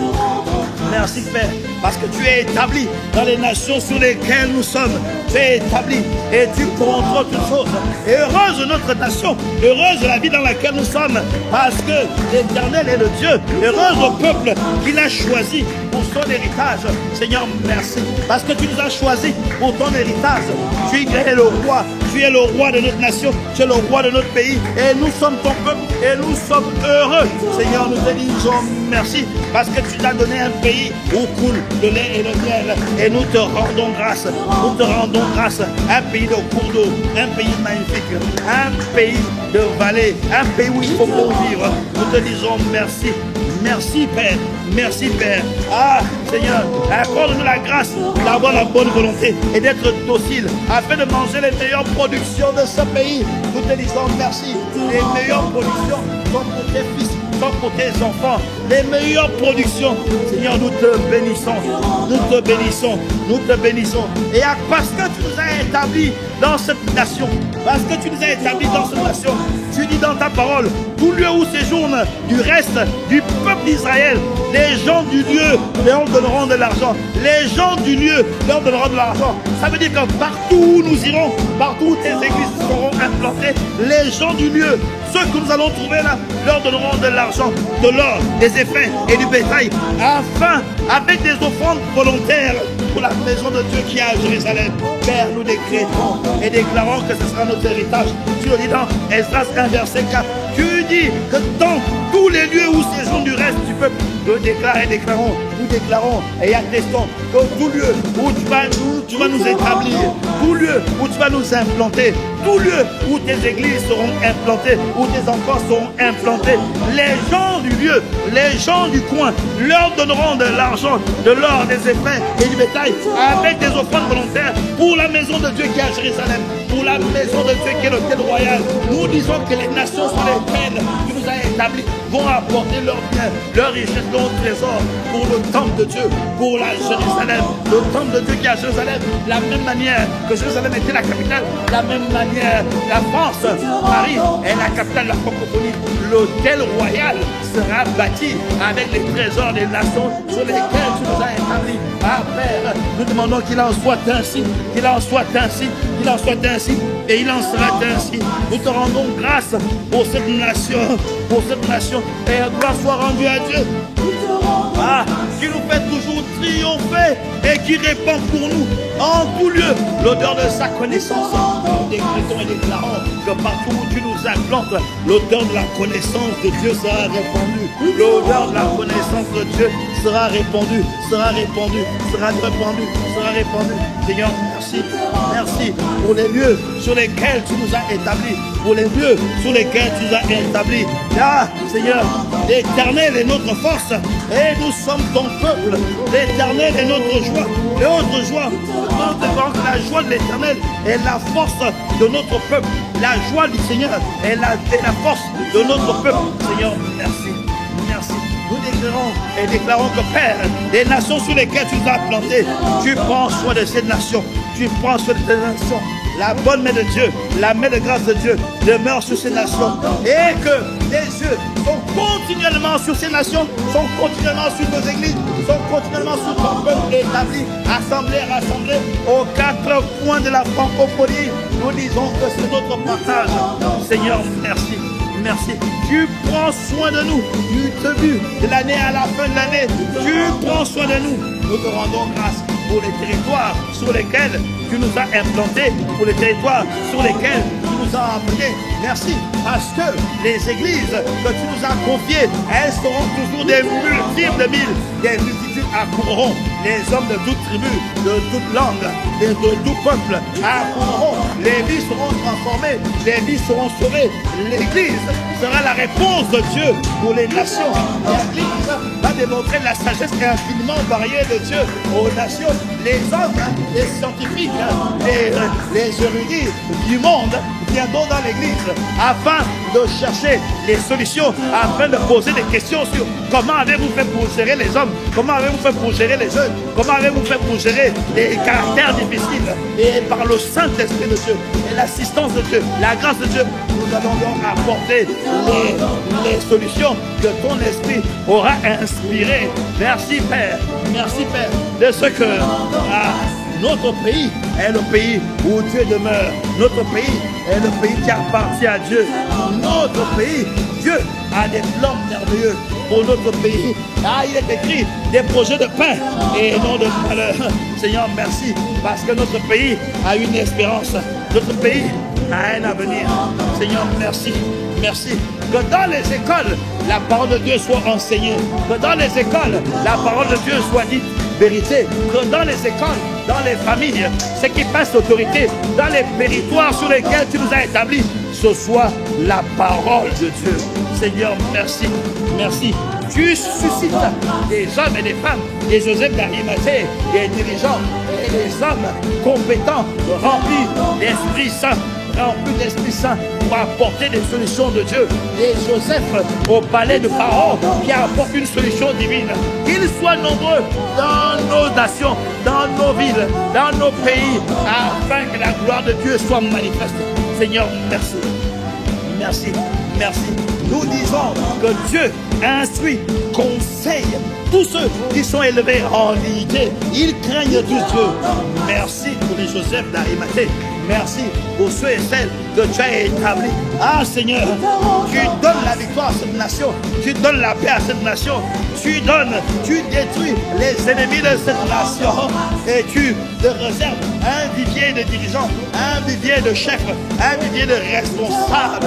Merci Père, parce que tu es établi dans les nations sur lesquelles nous sommes. Tu es établi et tu contrôles toutes choses. Et heureuse notre nation, heureuse la vie dans laquelle nous sommes, parce que l'Éternel est le Dieu. Heureuse le peuple qu'il a choisi pour son héritage. Seigneur, merci, parce que tu nous as choisis pour ton héritage. Tu es le roi, tu es le roi de notre nation, tu es le roi de notre pays. Et nous sommes ton peuple et nous sommes heureux. Seigneur, nous te disons merci, parce que tu t'as donné un pays où coule le lait et le miel. Et nous te rendons grâce. Nous te rendons grâce. Un pays de cours d'eau. Un pays magnifique. Un pays de vallée. Un pays où il faut bon vivre. Nous te disons merci. Merci Père. Merci Père. Seigneur, accorde-nous la grâce d'avoir la bonne volonté et d'être docile afin de manger les meilleures productions de ce pays. Nous te disons merci. Les meilleures productions sont pour tes fils soit pour tes enfants, les meilleures productions. Seigneur, nous te bénissons, nous te bénissons, nous te bénissons. Et parce que tu nous as établis dans cette nation, parce que tu nous as établis dans cette nation, tu dis dans ta parole, tout lieu où séjourne du reste du peuple d'Israël, les gens du lieu leur donneront de l'argent. Les gens du lieu leur donneront de l'argent. Ça veut dire que partout où nous irons, partout où tes églises seront implantées, les gens du lieu, ceux que nous allons trouver là, leur donneront de l'argent, de l'or, des effets et du bétail, afin, avec des offrandes volontaires pour la maison de Dieu qui est à Jérusalem. Père, nous décrétons et déclarons que ce sera notre héritage. Tu le dis dans Esdras 1, verset 4. Tu dis que dans tous les lieux où séjourne du reste du peuple, nous déclarons et attestons que tout lieu où tu vas nous établir, tout lieu où tu vas nous implanter, tout lieu où tes églises seront implantées, où tes enfants seront implantés, les gens du lieu, les gens du coin leur donneront de l'argent, de l'or, des effets et du bétail avec des offrandes volontaires pour la maison de Dieu qui est à Jérusalem, pour la maison de Dieu qui est l'autel royal. Nous disons que les nations sur lesquelles tu nous as établis vont apporter leurs biens, leurs richesses, leurs trésors pour le temple de Dieu, pour la Jérusalem, le temple de Dieu qui est à Jérusalem. De la même manière que Jérusalem était la capitale, de la même manière la France, Paris est la capitale de la francophonie. L'autel royal sera bâti avec les trésors des nations sur lesquels tu nous as établis. Ah Père, nous demandons qu'il en soit ainsi, qu'il en soit ainsi, qu'il en soit ainsi, et il en sera ainsi. Nous te rendons grâce pour cette nation, et gloire soit rendue à Dieu. Ah, qui nous fait toujours triompher et qui répand pour nous en tout lieu l'odeur de sa connaissance. Nous décrétons et déclarons que partout où tu nous implantes, l'odeur de la connaissance de Dieu sera répandue. L'odeur de la connaissance de Dieu sera répandue, sera répandue, sera répandue, sera répandue. Seigneur, merci, merci pour les lieux sur lesquels tu nous as établis, pour les lieux sur lesquels tu nous as établis. Là, Seigneur, l'Éternel est notre force et nous sommes ton peuple. L'Éternel est notre joie. Et autre joie, nous devons que la joie de l'Éternel est la force de notre peuple. La joie du Seigneur est la force de notre peuple. Seigneur, merci, merci. Nous déclarons que Père, les nations sur lesquelles tu nous as plantés, tu prends soin de ces nations. Tu prends soin de ces nations. La bonne main de Dieu, la main de grâce de Dieu demeure sur ces nations. Et que les yeux sont continuellement sur ces nations, sont continuellement sur nos églises, sont continuellement sur ton peuple établi, assemblé, rassemblé aux quatre coins de la francophonie. Nous disons que c'est notre partage. Seigneur, merci. Merci. Tu prends soin de nous du début de l'année à la fin de l'année. Tu prends soin de nous. Nous te rendons grâce pour les territoires sur lesquels tu nous as implantés, pour les territoires sur lesquels tu nous as appelés. Merci, parce que les églises que tu nous as confiées, elles seront toujours des multiples de mille, des multitudes accourront. Les hommes de toute tribu, de toute langue, de tout peuple accourront. Les vies seront transformées, les vies seront sauvées. L'église sera la réponse de Dieu pour les nations. L'église va démontrer la sagesse infiniment variée de Dieu aux nations. Les hommes, les scientifiques, les érudits du monde viendront dans l'église afin de chercher les solutions, afin de poser des questions sur comment avez-vous fait pour gérer les hommes, comment avez-vous fait pour gérer les jeunes, comment avez-vous fait pour gérer les caractères difficiles. Et par le Saint-Esprit de Dieu et l'assistance de Dieu, la grâce de Dieu, nous allons donc apporter les solutions que ton esprit aura inspirées. Merci Père, de ce que notre pays est le pays où Dieu demeure. Notre pays est le pays qui appartient à Dieu. Notre pays, Dieu a des plans merveilleux pour notre pays. Ah, il est écrit des projets de paix et non de malheur. Seigneur, merci, parce que notre pays a une espérance. Notre pays a un avenir. Seigneur, merci. Merci. Que dans les écoles, la parole de Dieu soit enseignée. Que dans les écoles, la parole de Dieu soit dite vérité. Que dans les écoles, dans les familles, ce qui passe l'autorité, dans les territoires sur lesquels tu nous as établis, ce soit la parole de Dieu. Seigneur, merci. Merci. Tu suscites des hommes et des femmes, des Joseph d'Arimathée, des dirigeants et des hommes compétents, remplis d'Esprit Saint, remplis d'Esprit Saint pour apporter des solutions de Dieu. Et Joseph au palais de Pharaon qui apporte une solution divine. Qu'ils soient nombreux dans nos nations, dans nos villes, dans nos pays, afin que la gloire de Dieu soit manifeste. Seigneur, merci. Merci, merci. Nous disons que Dieu instruit, conseille tous ceux qui sont élevés en dignité. Ils craignent tous Dieu. Merci pour les Joseph d'Arimathée. Merci pour ceux et celles que tu as établis. Ah Seigneur, tu donnes la victoire à cette nation. Tu donnes la paix à cette nation. Tu détruis les ennemis de cette nation. Et tu te réserves un vivier de dirigeants, un vivier de chefs, un vivier de responsables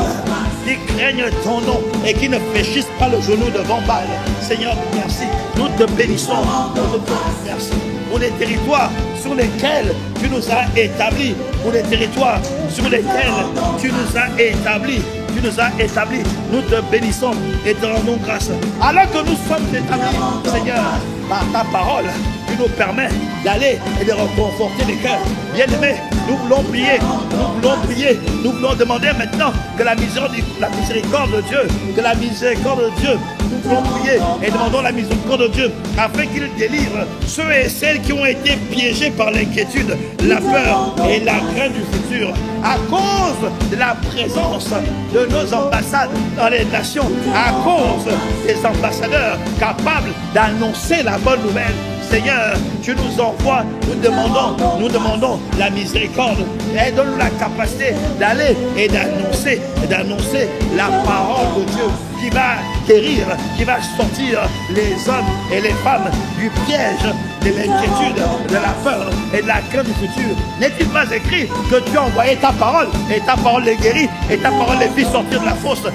qui craignent ton nom et qui ne fléchissent pas le genou devant Baal. Seigneur, merci. Nous te bénissons. Nous te merci pour les territoires sur lesquels tu nous as établis, pour les territoires sur lesquels tu nous as établis. Tu nous as établis, nous te bénissons et te rendons grâce. Alors que nous sommes établis, Seigneur, par ta parole, tu nous permets d'aller et de reconforter les cœurs. Bien-aimés, nous voulons prier, nous voulons demander maintenant que la miséricorde de Dieu, nous voulons prier et demandons la miséricorde de Dieu afin qu'il délivre ceux et celles qui ont été piégés par l'inquiétude, la peur et la crainte du futur à cause de la présence de nos ambassades dans les nations, à cause des ambassadeurs capables d'annoncer la bonne nouvelle. Seigneur, tu nous envoies, nous demandons la miséricorde et donne-nous la capacité d'aller et d'annoncer la parole de Dieu qui va guérir, qui va sortir les hommes et les femmes du piège de l'inquiétude, de la peur et de la crainte du futur. N'est-il pas écrit que tu as envoyé ta parole et ta parole les guérit et ta parole les fit sortir de la fosse de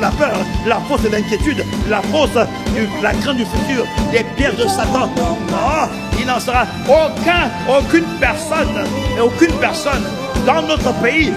la peur, de la fosse de l'inquiétude, de la fosse de la crainte du futur, des pièges de Satan. Non, il n'en sera aucune personne dans notre pays,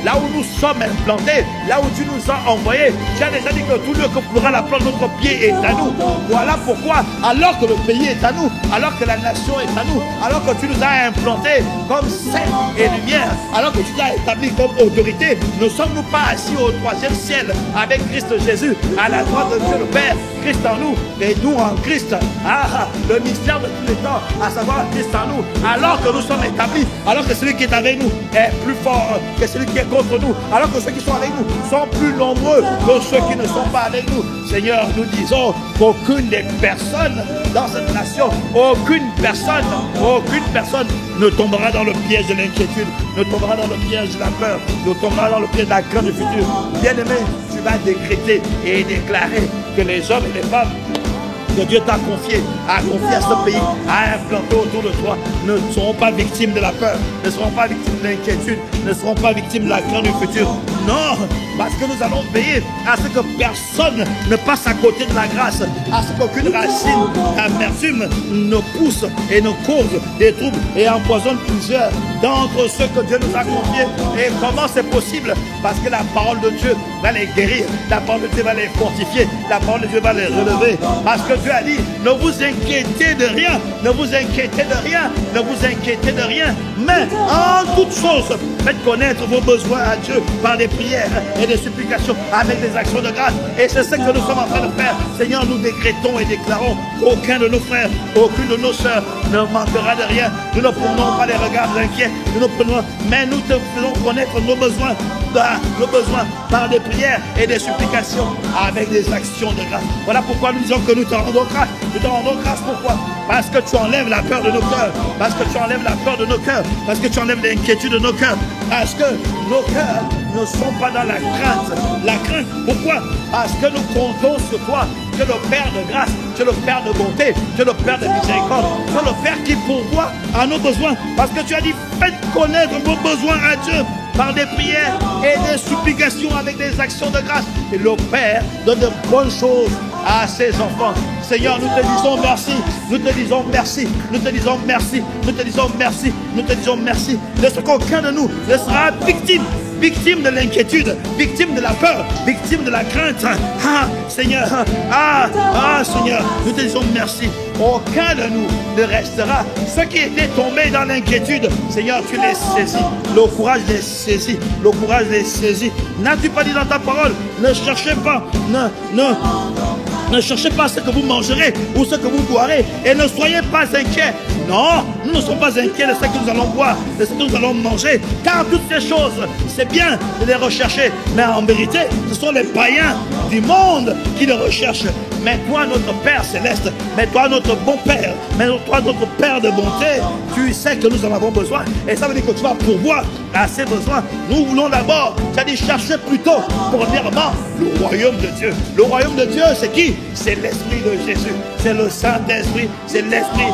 là où nous sommes implantés, là où tu nous as envoyés. Tu as déjà dit que tout lieu que pourra la plante de notre pied est à nous. Voilà pourquoi, alors que le pays est à nous, alors que la nation est à nous, alors que tu nous as implantés comme sel et lumière, alors que tu nous as établis comme autorité, ne sommes-nous pas assis au 3e ciel avec Christ Jésus, à la droite de Dieu le Père, Christ en nous et nous en Christ. Ah, le mystère de tous les temps, à savoir Christ en nous, alors que nous sommes établis, alors que celui qui est avec nous est plus fort que celui qui est contre nous, alors que ceux qui sont avec nous sont plus nombreux que ceux qui ne sont pas avec nous. Seigneur, nous disons qu'aucune des personnes dans cette nation, aucune personne ne tombera dans le piège de l'inquiétude, ne tombera dans le piège de la peur, ne tombera dans le piège de la crainte du futur. Bien-aimé, tu vas décréter et déclarer que les hommes et les femmes que Dieu t'a confié à ce pays, à implanter autour de toi, ne seront pas victimes de la peur, ne seront pas victimes de l'inquiétude, ne seront pas victimes de la crainte du futur. Non, parce que nous allons veiller à ce que personne ne passe à côté de la grâce, à ce qu'aucune racine d'amertume ne pousse et ne cause des troubles et empoisonne plusieurs d'entre ceux que Dieu nous a confiés. Et comment c'est possible? Parce que la parole de Dieu va les guérir, la parole de Dieu va les fortifier, la parole de Dieu va les relever. Parce que Dieu a dit, ne vous inquiétez de rien, ne vous inquiétez de rien, ne vous inquiétez de rien, mais en toutes choses, faites connaître vos besoins à Dieu par des prières et des supplications avec des actions de grâce. Et c'est ce que nous sommes en train de faire. Seigneur, nous décrétons et déclarons qu'aucun de nos frères, aucune de nos sœurs ne manquera de rien. Nous ne prenons pas les regards inquiets, mais nous te faisons connaître nos besoins par des prières et des supplications avec des actions de grâce. Voilà pourquoi nous disons que nous te rendons grâce. Nous te rendons grâce pourquoi? Parce que tu enlèves la peur de nos cœurs, parce que tu enlèves la peur de nos cœurs, parce que tu enlèves l'inquiétude de nos cœurs, parce que nos cœurs ne sont pas dans la crainte. La crainte, pourquoi? Parce que nous comptons sur toi. Tu es le Père de grâce, tu es le Père de bonté, tu es le Père de miséricorde, tu es le Père qui pourvoit à nos besoins. Parce que tu as dit, faites connaître vos besoins à Dieu par des prières et des supplications avec des actions de grâce. Et le Père donne de bonnes choses à ses enfants. Seigneur, nous te disons merci, nous te disons merci, nous te disons merci, nous te disons merci, nous te disons merci de ce qu'aucun de nous ne sera victime de l'inquiétude, victime de la peur, victime de la crainte. Ah, Seigneur, Seigneur, nous te disons merci. aucun de nous ne restera. Ceux qui étaient tombés dans l'inquiétude, Seigneur, tu les saisis. Le courage les saisit. Le courage les saisit. N'as-tu pas dit dans ta parole, ne cherchez pas, ne cherchez pas ce que vous mangerez ou ce que vous boirez et ne soyez pas inquiets. Non, nous ne sommes pas inquiets de ce que nous allons boire, de ce que nous allons manger, car toutes ces choses, c'est bien de les rechercher, mais en vérité, ce sont les païens du monde qui les recherchent. Mais toi, notre Père céleste, mais toi, notre bon Père, mais toi, notre Père de bonté, tu sais que nous en avons besoin. Et ça veut dire que tu vas pourvoir à ces besoins. Nous voulons d'abord, tu as dit, chercher plutôt, premièrement, le royaume de Dieu. Le royaume de Dieu, c'est qui? C'est l'Esprit de Jésus. C'est le Saint-Esprit. C'est l'Esprit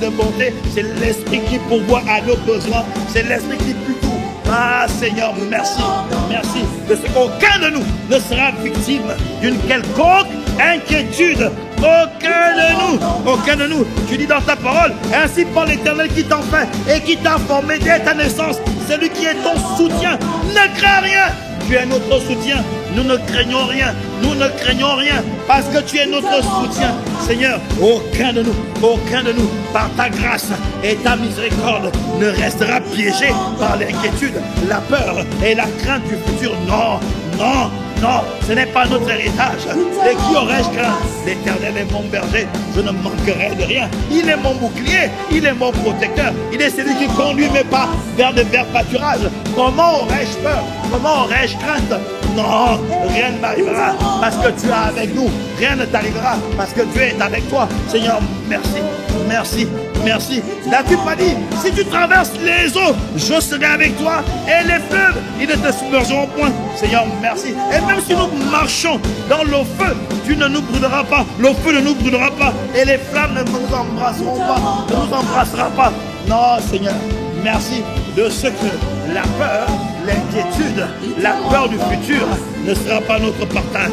de bonté. C'est l'Esprit qui pourvoit à nos besoins. C'est l'Esprit qui plie tout. Ah Seigneur, merci, merci de ce qu'aucun de nous ne sera victime d'une quelconque inquiétude. Aucun de nous. Tu dis dans ta parole, ainsi par l'Éternel qui t'en fait et qui t'a formé dès ta naissance, c'est lui qui est ton soutien. Ne crains rien. Tu es notre soutien. Nous ne craignons rien. Nous ne craignons rien parce que tu es notre soutien. Seigneur, aucun de nous, par ta grâce et ta miséricorde, ne restera piégé par l'inquiétude, la peur et la crainte du futur. Non, non, non, ce n'est pas notre héritage. Et qui aurais-je craint? L'Éternel est mon berger, je ne manquerai de rien. Il est mon bouclier, il est mon protecteur. Il est celui qui conduit mes pas vers de verts pâturages. Comment aurais-je peur? Comment aurais-je crainte? Non, rien ne m'arrivera parce que tu es avec nous. Rien ne t'arrivera parce que Dieu est avec toi. Seigneur, merci, merci, merci. N'as-tu pas dit, si tu traverses les eaux, je serai avec toi et les fleuves, ils ne te submergeront point. Seigneur, merci. Et même si nous marchons dans le feu, tu ne nous brûleras pas. Le feu ne nous brûlera pas et les flammes ne nous embrasseront pas, ne nous embrassera pas. Non, Seigneur, merci de ce que la peur, l'inquiétude, la peur du futur ne sera pas notre partage.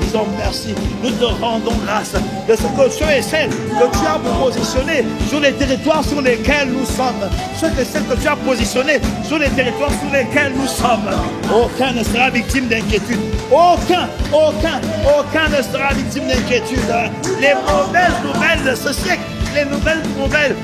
Disons merci, nous te rendons grâce de ce que ceux et celles que tu as positionnés sur les territoires sur lesquels nous sommes. Ceux et celles que tu as positionnés sur les territoires sur lesquels nous sommes. Aucun ne sera victime d'inquiétude. Aucun ne sera victime d'inquiétude. Les mauvaises nouvelles de ce siècle, les nouvelles,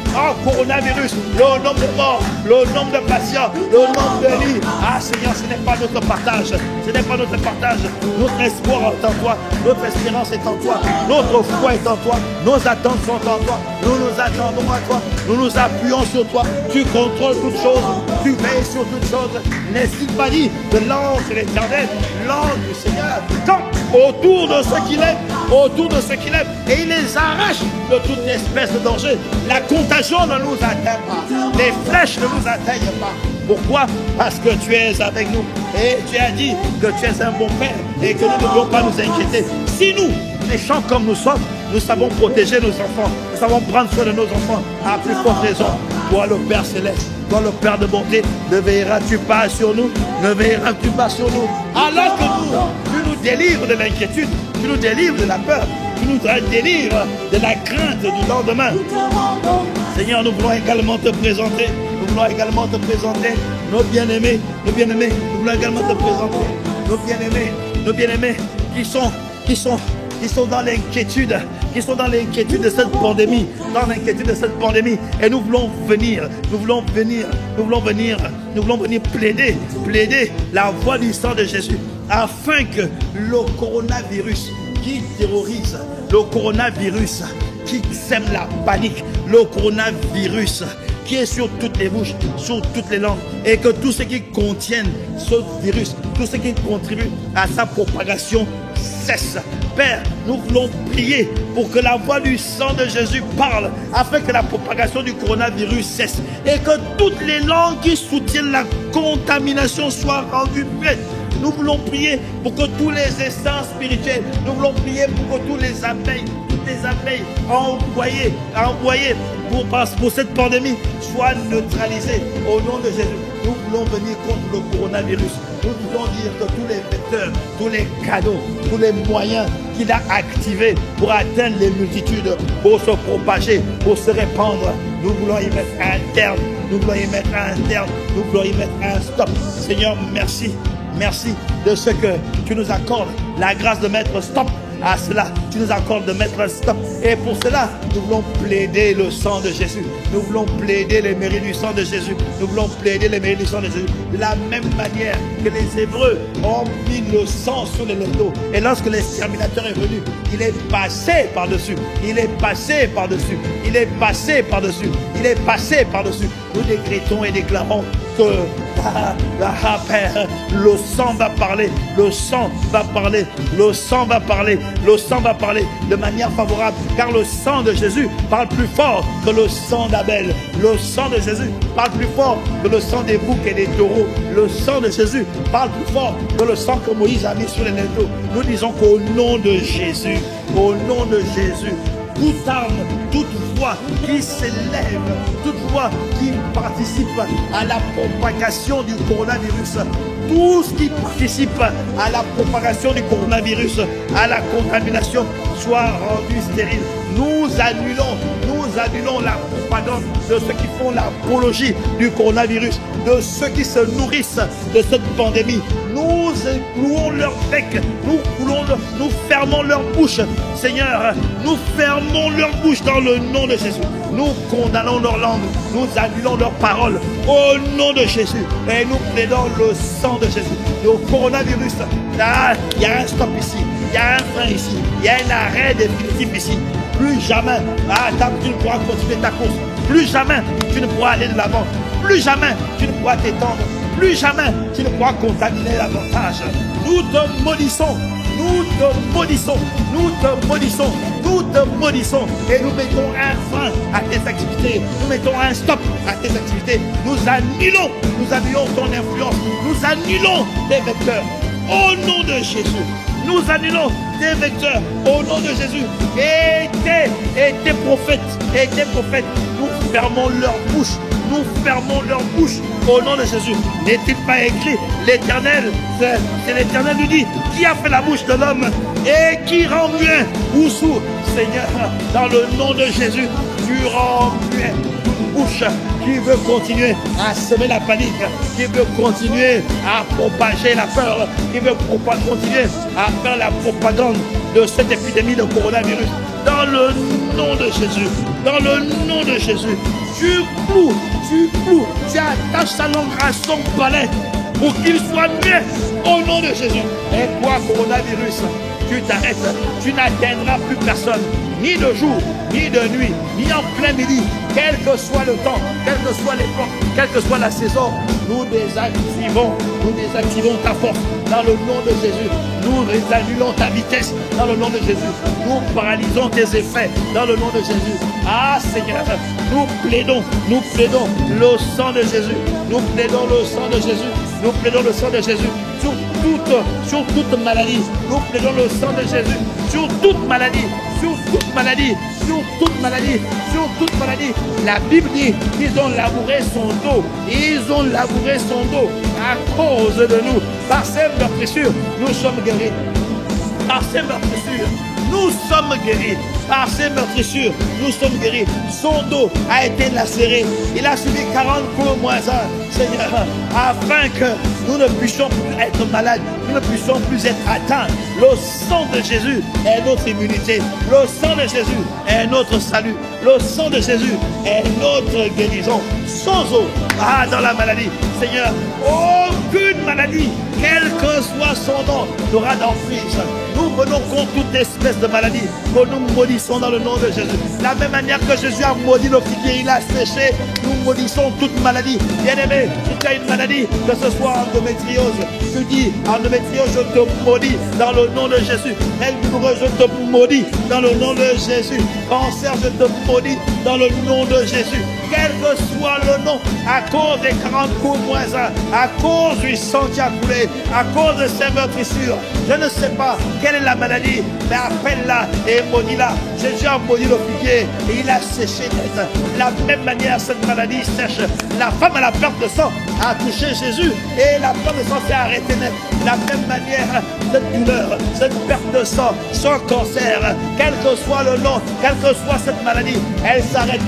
coronavirus, le nombre de morts, le nombre de patients, le nombre de lits. Ah Seigneur, ce n'est pas notre partage. Ce n'est pas notre partage. Notre espoir est en toi. Notre espérance est en toi. Notre foi est en toi. Nos attentes sont en toi. Nous nous attendons à toi. Nous nous appuyons sur toi. Tu contrôles toutes choses. Tu veilles sur toutes choses. N'est-il pas dit que l'ange de l'Éternel, l'ange du Seigneur, campe autour de ceux qui l'aiment, et il les arrache de toute espèce de danger. La contagion ne nous atteint pas. Les flèches ne nous atteignent pas. Pourquoi? Parce que tu es avec nous. Et tu as dit que tu es un bon Père et que nous ne devons pas nous inquiéter. Si nous, méchants comme nous sommes, nous savons protéger nos enfants, nous savons prendre soin de nos enfants, à plus forte raison, toi le Père Céleste, toi le Père de bonté, ne veilleras-tu pas sur nous? Ne veilleras-tu pas sur nous? Alors que tu nous délivres de l'inquiétude, tu nous délivres de la peur, tu nous délivres de la crainte du lendemain. Seigneur, nous voulons également te présenter, nos bien-aimés, nous voulons également te présenter nos bien-aimés qui sont dans l'inquiétude, de cette pandémie, et nous voulons venir plaider la voix du sang de Jésus, afin que le coronavirus qui terrorise, le coronavirus qui sème la panique, le coronavirus qui est sur toutes les bouches, sur toutes les langues, et que tout ce qui contienne ce virus, tout ce qui contribue à sa propagation cesse. Père, nous voulons prier pour que la voix du sang de Jésus parle, afin que la propagation du coronavirus cesse, et que toutes les langues qui soutiennent la contamination soient rendues prêtes. Nous voulons prier pour que tous les essences spirituels, nous voulons prier pour que toutes les abeilles envoyées pour cette pandémie soient neutralisées au nom de Jésus. Nous voulons venir contre le coronavirus. Nous voulons dire que tous les vecteurs, tous les canaux, tous les moyens qu'il a activés pour atteindre les multitudes, pour se propager, pour se répandre, nous voulons y mettre un terme, nous voulons y mettre un stop. Seigneur, merci. Merci de ce que tu nous accordes la grâce de mettre stop À cela, tu nous accordes de mettre un stop. Et pour cela, nous voulons plaider le sang de Jésus. Nous voulons plaider les mérites du sang de Jésus. Nous voulons plaider les mérites du sang de Jésus. De la même manière que les Hébreux ont mis le sang sur les linteaux. Et lorsque l'exterminateur est venu, il est passé par-dessus. Il est passé par-dessus. Il est passé par-dessus. Il est passé par-dessus. Nous décrétons et déclarons que Père, le sang va parler, le sang va parler, le sang va parler, le sang va parler de manière favorable, car le sang de Jésus parle plus fort que le sang d'Abel. Le sang de Jésus parle plus fort que le sang des boucs et des taureaux. Le sang de Jésus parle plus fort que le sang que Moïse a mis sur les linteaux. Nous disons qu'au nom de Jésus, au nom de Jésus, toute arme, toute voix qui s'élève, toute voix qui participe à la propagation du coronavirus, tout ce qui participe à la propagation du coronavirus, à la contamination, soit rendu stérile. Nous annulons la propagande de ceux qui font l'apologie du coronavirus, de ceux qui se nourrissent de cette pandémie. Nous clouons leur bec, nous fermons leur bouche. Seigneur, nous fermons leur bouche dans le nom de Jésus. Nous condamnons leur langue, nous annulons leurs paroles au nom de Jésus. Et nous plaidons le sang de Jésus. Le coronavirus, là, il y a un stop ici, il y a un frein ici, il y a un arrêt définitif ici. Plus jamais, tu ne pourras continuer ta course. Plus jamais, tu ne pourras aller de l'avant. Plus jamais, tu ne pourras t'étendre. Plus jamais, tu ne pourras contaminer davantage. Nous te maudissons. Nous te maudissons, nous te maudissons, nous te maudissons et nous mettons un frein à tes activités, nous mettons un stop à tes activités, nous annulons ton influence, nous annulons tes vecteurs au nom de Jésus, nous annulons tes vecteurs au nom de Jésus et tes prophètes, nous fermons leur bouche. Nous fermons leur bouche au nom de Jésus. N'est-il pas écrit, l'Éternel, c'est l'Éternel lui dit, qui a fait la bouche de l'homme et qui rend muet ou sourd. Seigneur, dans le nom de Jésus, tu rends muet toute bouche qui veut continuer à semer la panique, qui veut continuer à propager la peur, qui veut continuer à faire la propagande de cette épidémie de coronavirus. Dans le nom de Jésus, dans le nom de Jésus, tu attaches sa langue à son palais pour qu'il soit muet au nom de Jésus. Et toi, coronavirus, tu t'arrêtes, tu n'atteindras plus personne, ni de jour, ni de nuit, ni en plein midi, quel que soit le temps, quelle que soit l'époque, quelle que soit la saison, nous désactivons ta force dans le nom de Jésus. Nous annulons ta vitesse dans le nom de Jésus. Nous paralysons tes effets dans le nom de Jésus. Ah Seigneur, nous plaidons le sang de Jésus. Nous plaidons le sang de Jésus. Nous plaidons le sang de Jésus sur toute maladie. Nous plaidons le sang de Jésus sur toute maladie. Sur toute maladie, sur toute maladie, sur toute maladie. La Bible dit qu'ils ont labouré son dos. Ils ont labouré son dos à cause de nous. Par ces meurtrissures, nous sommes guéris. Par ces meurtrissures, nous sommes guéris. Par ces meurtrissures, nous sommes guéris. Son dos a été lacéré. Il a subi 40 coups moins 1, Seigneur, afin que nous ne puissions plus être malades, nous ne puissions plus être atteints. Le sang de Jésus est notre immunité. Le sang de Jésus est notre salut. Le sang de Jésus est notre guérison. Sans eau, dans la maladie, Seigneur, aucune maladie, quel que soit son nom, n'aura d'emprise. Nous venons contre toute espèce de maladie que nous maudissons dans le nom de Jésus. De la même manière que Jésus a maudit le figuier, il a séché, nous maudissons toute maladie. Bien-aimé, si tu as une maladie, que ce soit endométriose, tu dis endométriose, je te maudis dans le nom de Jésus. Règle douloureuse, je te maudis dans le nom de Jésus. Cancer, je te maudis dans le nom de Jésus. Quel que soit le nom, à cause des 40 coups moins 1, à cause du sang qui a coulé, à cause de ces meurtrissures, je ne sais pas quelle est la maladie, mais appelle-la et maudis-la. Jésus a maudit le figuier et il a séché net. De la même manière, cette maladie sèche. La femme à la perte de sang a touché Jésus et la perte de sang s'est arrêtée net. De la même manière, cette douleur, cette perte de sang, ce cancer, quel que soit le nom, quelle que soit cette maladie, elle s'arrête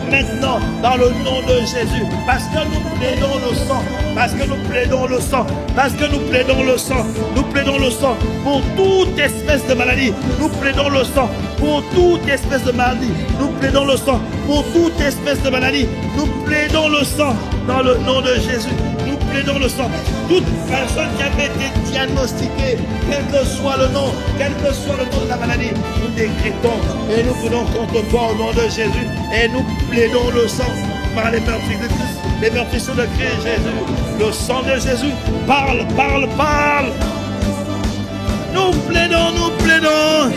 maintenant, dans le nom de Jésus. Jésus, parce que nous plaidons le sang, parce que nous plaidons le sang, parce que nous plaidons le sang, nous plaidons le sang pour toute espèce de maladie, nous plaidons le sang pour toute espèce de maladie, nous plaidons le sang pour toute espèce de maladie, nous plaidons le sang dans le nom de Jésus, nous plaidons le sang. Toute personne qui avait été diagnostiquée, quel que soit le nom de la maladie, nous décrétons et nous prenons contre toi au nom de Jésus et nous plaidons le sang par les meurtrissures de Christ, les meurtrissures de Christ Jésus. Le sang de Jésus parle, parle, parle. Nous plaidons, nous plaidons.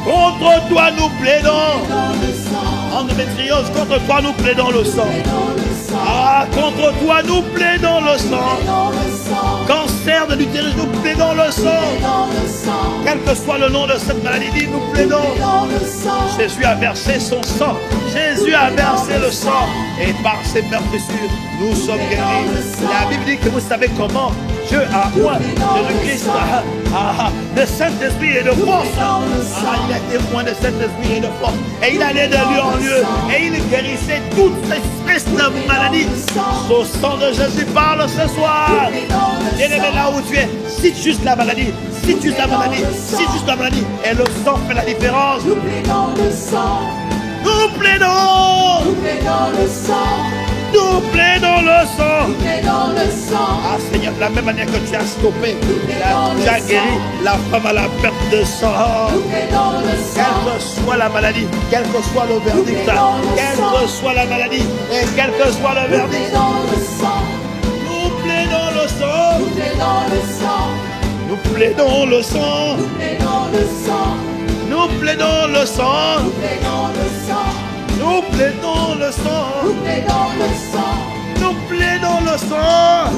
Contre toi nous plaidons. Endométriose, contre toi nous plaidons le sang. Ah, contre toi nous plaidons le sang. Cancer de l'utérus, nous plaidons le sang. Quel que soit le nom de cette maladie, nous plaidons. Jésus a versé son sang. Jésus a versé le sang. Et par ses meurtrissures, nous sommes guéris. La Bible dit que vous savez comment Dieu a oint Jésus-Christ. Le Saint-Esprit et de force. Il a été oint de Saint-Esprit et de force. Et il allait de lieu en lieu. Et il guérissait toute espèce de maladie. Au sang de Jésus parle ce soir. Bien-aimé, là où tu es, cite juste la maladie. Cite juste la maladie. Cite juste la maladie. Et le sang fait la différence. Nous plaidons le sang. Nous plaidons. Nous plaidons le sang. Nous plaidons le sang. Nous plaidons le sang. Ah Seigneur, de la même manière que tu as stoppé, tu as guéri la femme à la perte de sang. Nous plaidons le sang. Quelle que soit la maladie, quel que soit le verdict, quelle que soit la maladie et quel que soit le verdict, nous plaidons le sang. nous plaidons le sang. Nous plaidons le sang. Nous plaidons le sang. Nous plaidons le sang. Nous plaidons le sang. Nous plaidons le sang. Nous plaidons le sang. Nous plaidons le sang. Nous plaidons le sang.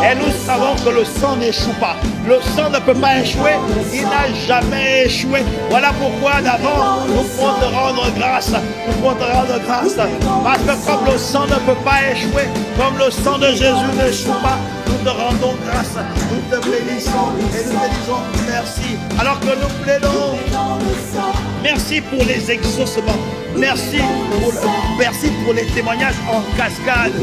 Et nous savons que le sang n'échoue pas. Le sang ne peut pas échouer. Il n'a jamais échoué. Voilà pourquoi d'abord nous pouvons te rendre grâce. Nous pouvons te rendre grâce. Parce que comme le sang ne peut pas échouer, comme le sang de Jésus n'échoue pas, nous te rendons grâce. Nous te bénissons et nous te disons merci. Alors que nous plaidons. Merci pour les exaucements. Merci pour les témoignages en cascade.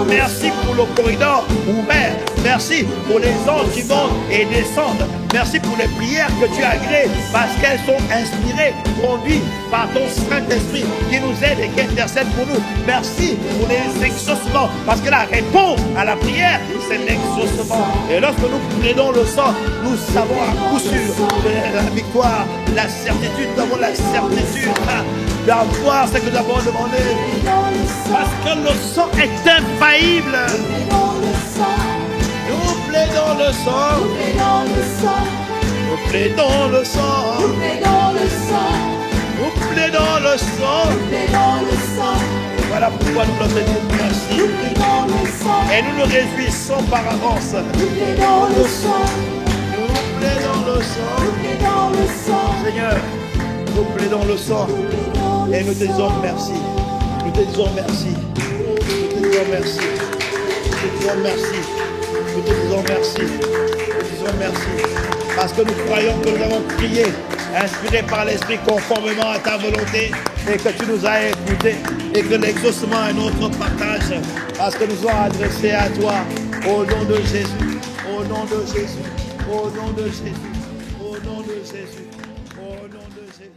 Merci pour le corridor ouvert. Merci pour les anges qui montent et descendent. Merci pour les prières que tu as créées parce qu'elles sont inspirées, conduites par ton Saint-Esprit qui nous aide et qui intercède pour nous. Merci pour les exaucements parce que la réponse à la prière, c'est l'exaucement. Et lorsque nous plaidons le sang, nous savons à coup sûr la victoire, la certitude, nous avons la certitude d'avoir ce que nous avons demandé. Parce que le sang est infaillible. Nous plaidons le sang. Nous plaidons le sang. Nous plaidons le sang. Nous plaidons le sang. Voilà pourquoi nous leur disons merci. Et nous nous réjouissons par avance. Nous plaidons le sang. Nous plaidons le sang. Seigneur, nous plaidons le sang. Et nous te disons merci. Nous te disons merci. Nous te disons merci. Nous te disons merci. Nous te disons merci. Nous te disons merci. Parce que nous croyons que nous avons prié, inspiré par l'Esprit conformément à ta volonté, et que tu nous as écoutés, et que l'exaucement est notre partage. Parce que nous sommes adressés à toi, au nom de Jésus, au nom de Jésus, au nom de Jésus, au nom de Jésus, au nom de Jésus.